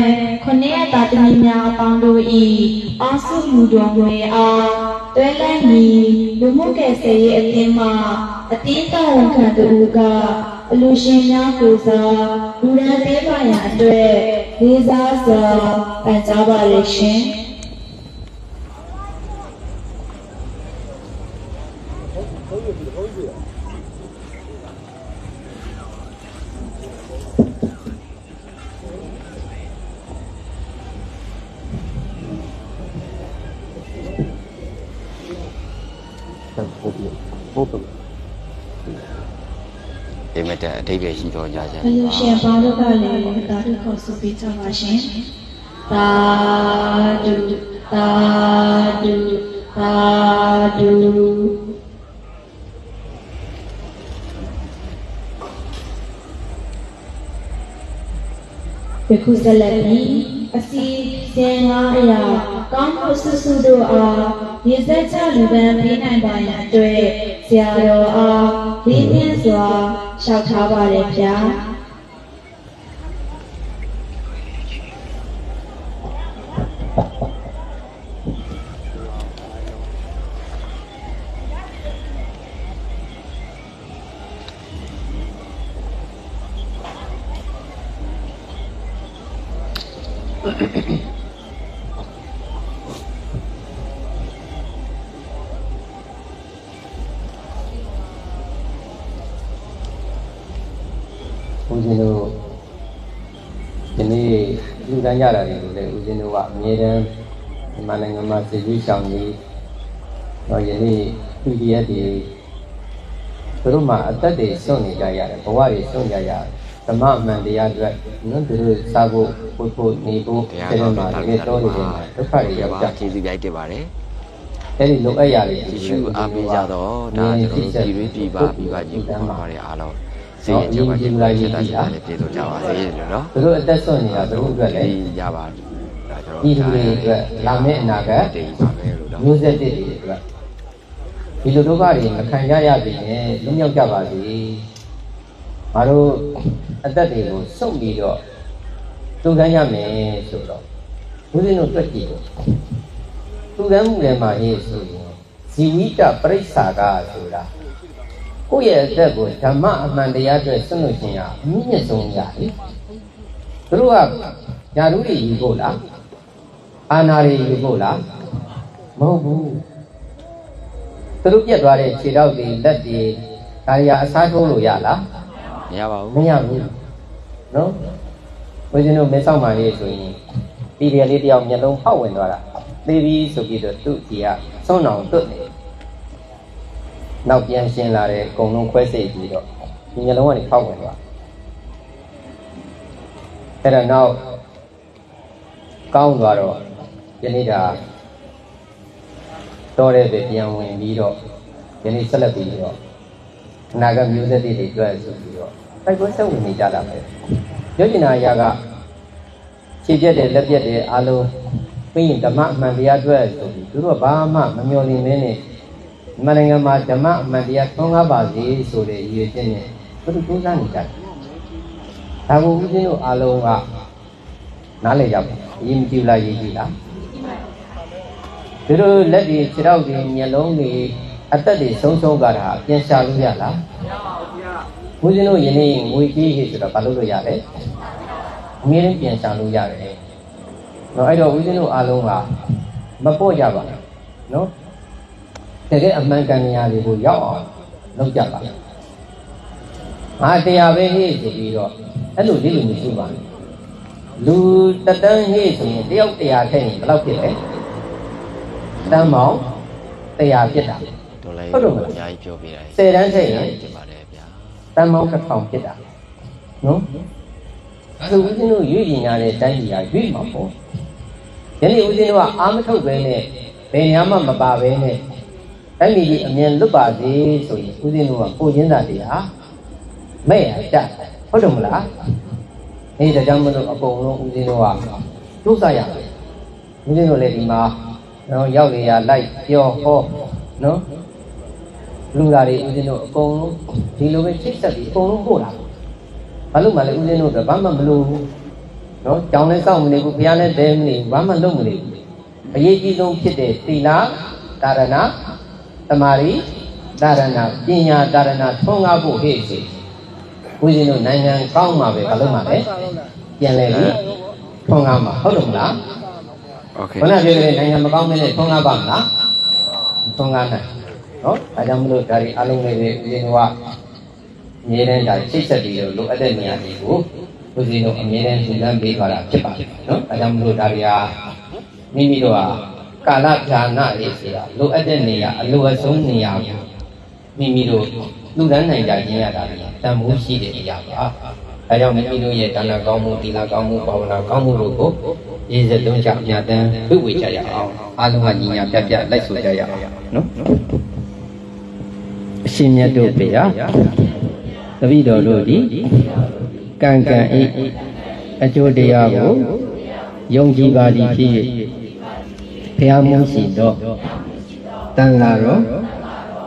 ခုနှစ်ရက်တာသမီးများအပေါင်းတို့၏အာစုလူတော်ငွေအားတွဲလန်းမီလူမှုကယ်ဆယ်ရေးအသင်းမှအတင်းတော်ဝန်ခံသူကအလူရှင်များကိုစားလူရန်ပေးပါရန်အတွက်လေးစားစွာပန်ကြားပါရရှင်ဒီမဲ့တဲ့အဓိပ္ပာယ်ရှိတော့ကြတယ်အလူရှင်ဘာလို့ကလည်းဒါတို့ခေါ်ဆိုပေးကြပါရှင်သာဓုသာဓုသာဓုယခုဆက်လက်ပြီးအစီစင်ငါအရာကောင်းမှုစုစုတို့အားရည်စက်ချလူပန်းပေးနိုင်ပါရန်အတွက်ဆရာတော်အားလေးနည်းစွာလျှောက်ထားပါရဗျာဦးဇင်းတို့ဒီနေ့လူတန်းကြတာတွေကိုလည်းဦးဇင်းတို့ကအမြဲတမ်းမြန်မာနိုင်ငံမှာစစ်ရေးရှောင်နေတော့ယနေ့ PDF တွေသူတို့မှာအသက်တွေစွန့်နေကြရတယ်ဘဝတွေစွန့်ကြရတယ်ဓမ္မအမှန်တရားအတွက်နော်သူတို့စားဖို့ဖို့နေဖို့တဲ့မှာတကယ်တော့နေတယ်ဒုက္ခတွေရောက်ကြကျေးဇူးရိုက်တင်ပါတယ်အဲ့ဒီလုံအပ်ရတွေဒီရှုအားပေးကြတော့ဒါကျွန်တော်ပြည်တွင်းပြည်ပပြည်ပကြီးကိုခေါ်ပါတယ်အားလုံးစေရင်ကျွန်တော်ပြည်ပဖြစ်တာလည်းပြည်လို့ကြပါစေလို့နော်သူတို့အသက်ဆုံးနေတာသူတို့အတွက်လည်းရပါဒါကျွန်တော်ဒီလူတွေအတွက်လာမယ့်အနာဂတ်တည်ပါမယ်လို့နော်မျိုးဆက်တွေအတွက်ဒီလိုဒုက္ခတွေမခံရရပြီနဲ့လွတ်မြောက်ကြပါစေငါတို့အသက်တွေကိုစုပ်ပြီးတော့တူကမ်းရမယ်ဆိုတော့ဘုရားတို့တွေ့ကြည့်တော့တူကမ်းမှုထဲမှာရေးဆိုရင်ဇီဝိတပရိစ္ဆာကဆိုတာကိုယ့်ရဲ့အသက်ကိုဓမ္မအမှန်တရားအတွက်ဆွလို့ခြင်းဟာအမြင့်ဆုံးရတယ်သူတို့ကညာလူတွေယူဖို့လားအာနာတွေယူဖို့လားမဟုတ်ဘူးသူတို့ပြတ်သွားတဲ့ခြေထောက်တွေလက်တွေဒါရီအစားထိုးလို့ရလားမရပါဘူးမရဘူးနော်ဘုရားတို့မဲဆောက်မှလေးဆိုရင်ဒီရလေးတယောက်မျက်လုံးဖောက်ဝင်သွားတာသေပြီးဆိုပြီးတော့သူ့ကြီးကစွန့်အောင်တွတ်နေနောက်ပြန်ရှင်းလာတဲ့အကုန်လုံးခွဲစိတ်ပြီးတော့ဒီမျက်လုံးကနေဖောက်ဝင်သွားအဲ့ဒါနောက်ကောင်းသွားတော့ယနေ့ဒါတော်တဲ့ပဲပြန်ဝင်ပြီးတော့ယနေ့ဆက်လက်ပြီးတော့အနာဂတ်မျိုးဆက်တွေအတွက်ဆိုပြီးတော့တိုက်ပွဲဆက်ဝင်နေကြတာပဲပြောချင်တာအရာကခြေပြက်တယ်လက်ပြက်တယ်အားလုံး ပြီးရင်ဓမ္မအမှန်တရားအတွက်ဆိုပြီးသူတို့ဘာမှမမျှော်လင့်နေနဲ့မြန်မာနိုင်ငံမှာဓမ္မအမှန်တရားထွန်းကားပါစေဆိုတဲ့ရည်ရွယ်ချက်နဲ့သူတို့ကြိုးစားနေကြတယ်ဒါကိုဦးဇင်းတို့အားလုံးကနားလည်ကြပါအရင်မကြည့်လားရေးကြည့်လားသူတို့လက်တွေခြေထောက်တွေမျက်လုံးတွေအသက်တွေဆုံးရှုံးကြတာပြန်ရှာလို့ရလားမရပါဘူးဗျာဦးဇင်းတို့ယနေ့ငွေကြီးဟိဆိုတော့ဘာလို့လို့ရလဲအမြဲတမ်းပြန်ရှာလို့ရတယ်နော်အဲ့တော့ဦးဇင်းတို့အားလုံးကမပေါ့ကြပါနဲ့နော်တကယ်အမှန်ကန်တရားတွေကိုရောက်အောင်လုပ်ကြပါငါတရားပဲဟိဆိုပြီးတော့အဲ့လိုလေးလိုမရှိပါနဲ့လူတတန်းဟိဆိုရင်တယောက်တရားထည့်ရင်ဘယ်လောက်ဖြစ်လဲတန်းပေါင်းတရားဖြစ်တာဟုတ်တော့မလားအများကြီးပြောပြတာ10တန်းထည့်ရင်ဖြစ်ပါတယ်ဗျာတန်းပေါင်း1000ဖြစ်တာနော်အဲ့ဒါဦးဇင်းတို့ရွေ့ရင်ရတဲ့တိုင်းကြီးကရွေ့မှာပေါ့ယနေ့ဦးဇင်းတို့ကအာမထုတ်ပဲနဲ့ဘယ်ညာမှမပါပဲနဲ့တိုင်းပြည်ကြီးအမြင်လွတ်ပါစေဆိုရင်ဦးဇင်းတို့ကကိုချင်းသာတရားမဲ့ရတတ်ဟုတ်တယ်မလားအဲ့ဒါကြောင့်မလို့အကုန်လုံးဦးဇင်းတို့ကဒုစရမယ်ဦးဇင်းတို့လည်းဒီမှာနော်ရောက်နေရလိုက်ပြောဟောနော်လူသားတွေဦးဇင်းတို့အကုန်လုံးဒီလိုပဲချိတ်ဆက်ပြီးအကုန်လုံးပို့တာဘာလို့မှလဲဦးဇင်းတို့ကဘာမှမလို့ဘူးနော်ကြောင်းလည်းစောင့်မနေဘူးဘုရားလည်းတဲမနေဘူးဘာမှလုပ်မနေဘူးအရေးကြီးဆုံးဖြစ်တဲ့သီလဒါရဏသမာဓိဒါရဏပညာဒါရဏထုံးကားဖို့ဟဲ့ဆိုဦးဇင်းတို့နိုင်ငံကောင်းမှာပဲဘာလို့မှလဲပြန်လဲပြီးထုံးကားမှာဟုတ်တယ်မလားโอเคခဏပြောရင်နိုင်ငံမကောင်းမနဲ့ထုံးကားပါမလားထုံးကားနိုင်နော်ဒါကြောင့်မလို့ဒါတွေအလုံးလေးတွေဦးဇင်းတို့ကအမြဲတမ်းဒါချိတ်ဆက်ပြီးတော့လိုအပ်တဲ့နေရာတွေကိုဦးဇင်းတို့အမြဲတမ်းစုလမ်းပေးသွားတာဖြစ်ပါတယ်နော်ဒါကြောင့်မလို့ဒါတွေကမိမိတို့ကကာလဌာနလေးဆိုတာလိုအပ်တဲ့နေရာအလိုအဆုံးနေရာကိုမိမိတို့လူတန်းနိုင်ကြခြင်းရတာတန်ဖိုးရှိတဲ့အရာပါဒါကြောင့်မိမိတို့ရဲ့ဒါနကောင်းမှုသီလကောင်းမှုဘာဝနာကောင်းမှုတို့ကိုရည်စက်သွင်းကြအများတန်းဝိဝေကြရအောင်အားလုံးကညီညာပြပြလိုက်ဆိုကြရအောင်နော်အရှင်မြတ်တို့ဖေဟာတပည့်တော်တို့သည်ကံကံဤအကျိုးတရားကိုယုံကြည်ပါသည်ဖြစ်၍ဘုရားမုန်းရှိသောတန်ဃာတော်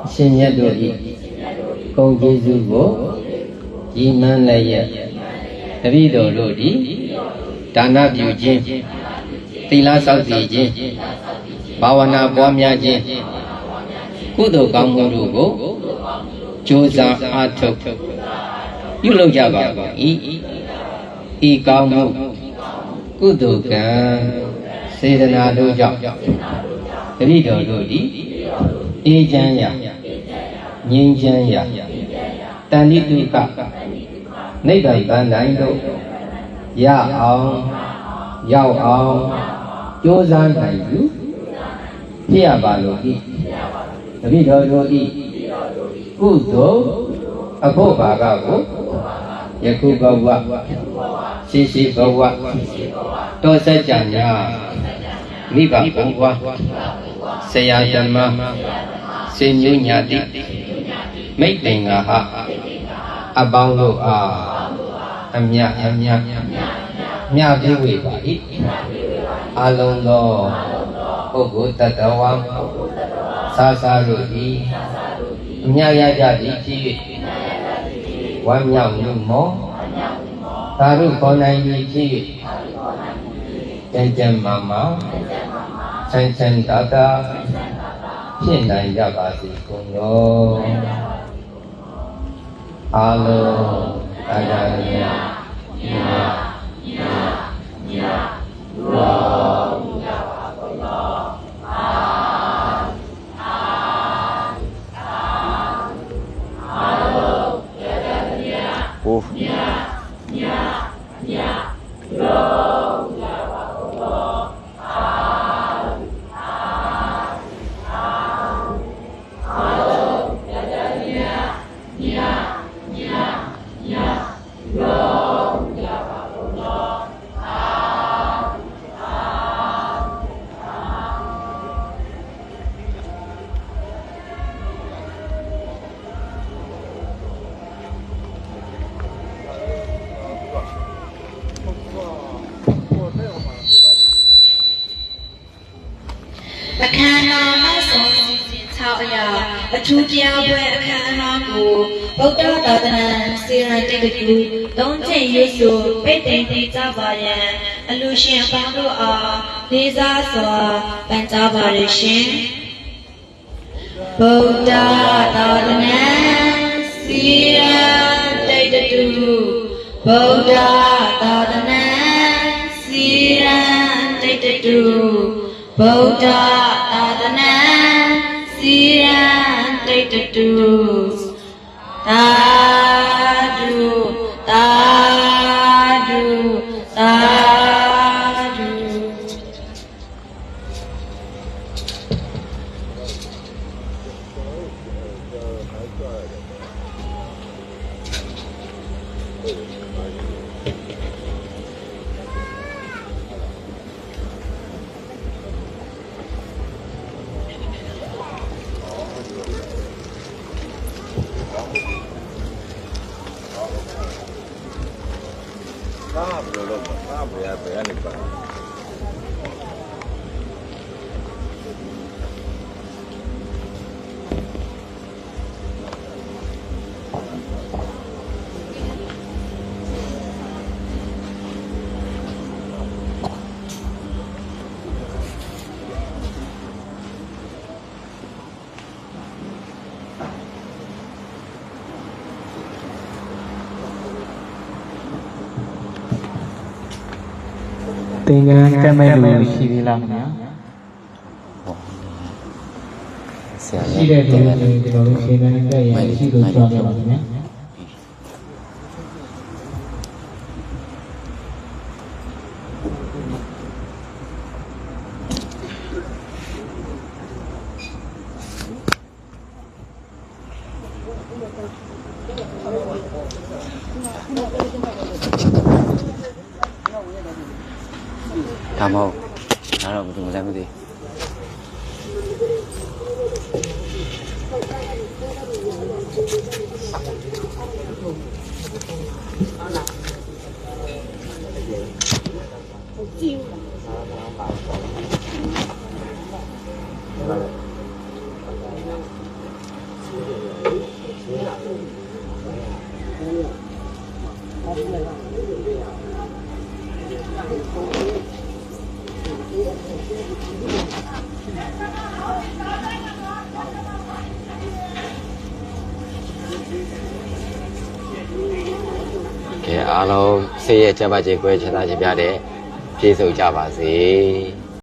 အရှင်မြတ်တို့၏ဂုဏ်ကျေးဇူးကိုရည်မှန်းလည်းရဲ့တပည့်တော်တို့သည်ဒါနပြုခြင်းသီလဆောက်တည်ခြင်းဘာဝနာပွားများခြင်းကုသိုလ်ကောင်းမှုတို့ကိုကြိုးစားအားထုတ်ပြုလုပ်ကြပါကုန်၏ဤကောင်းမှုကုသိုလ်ကံစေတနာတို့ကြောင့်တပည့်တော်တို့သည်အေးချမ်းရာငြိမ်းချမ်းရာတဏှိတုကနိဗ္ဗာန်ပန်းတိုင်းတို့ရအောင်ရောက်အောင်ကြိုးစားနိုင်ယူဖြစ်ရပါလို့ဤတပည့်တော်တို့ဤကုသိုလ်အဖို့ဘာကကိုယခုဘဝရှိရှိဘဝတောစัจ जा ညာမိဘဘုရားဆရာဓမ္မစေညုညာတိမိတ်တင်္ဂါဟအပေါင်းတို့အားအမြမြပြည့်ဝပါ၏အလုံးသောပုဂ္ဂိုလ်တ attva သာသာတို့သည်အမြရကြသည်ဖြစ်၍ဝမ်းမြောက်မှုမောသာရုခေါ်နိုင်သည်ဖြစ်၍ကျမ်းမာမာဆန်းဆန်းသာသာဖြစ်နိုင်ကြပါစေကုန်သောအားလုံးတရားများ ဆုံးစီစဉ်6အရာအထူးတရားပွဲအခမ်းအနားကိုဗုဒ္ဓသာသနာစေရန်တိတ်တူ3ချိန်ရွတ်ဆိုပိတ်သိမ်းကြပါရန်အလူရှင်အပေါင်းတို့အားလေးစားစွာပန်ကြားပါရရှင်ဗုဒ္ဓသာသနာစေရန်တိတ်တူဗုဒ္ဓသာသနာစေရန်တိတ်တူဗုဒ္ဓသာသနာစီရန်တိတ်တူသာဓုသာဓုသာဓုသင်္ကန်းကမ်းမဲ့လူရှိသေးလားခင်ဗျာ ဆရာ ရှိတဲ့လူတွေကျွန်တော်တို့ရှင်းတန်းတက်ရရှိလို့ကြောက်ရပါခင်ဗျာ ဒါမဟုတ်ဒါတော့ဘယ်သူမှလည်းမသိ ကဲအားလုံးဆေးရဲ့ချက်ပါချေကွဲချမ်းသာခြင်းပြတဲ့ပြေဆုံးကြပါစေ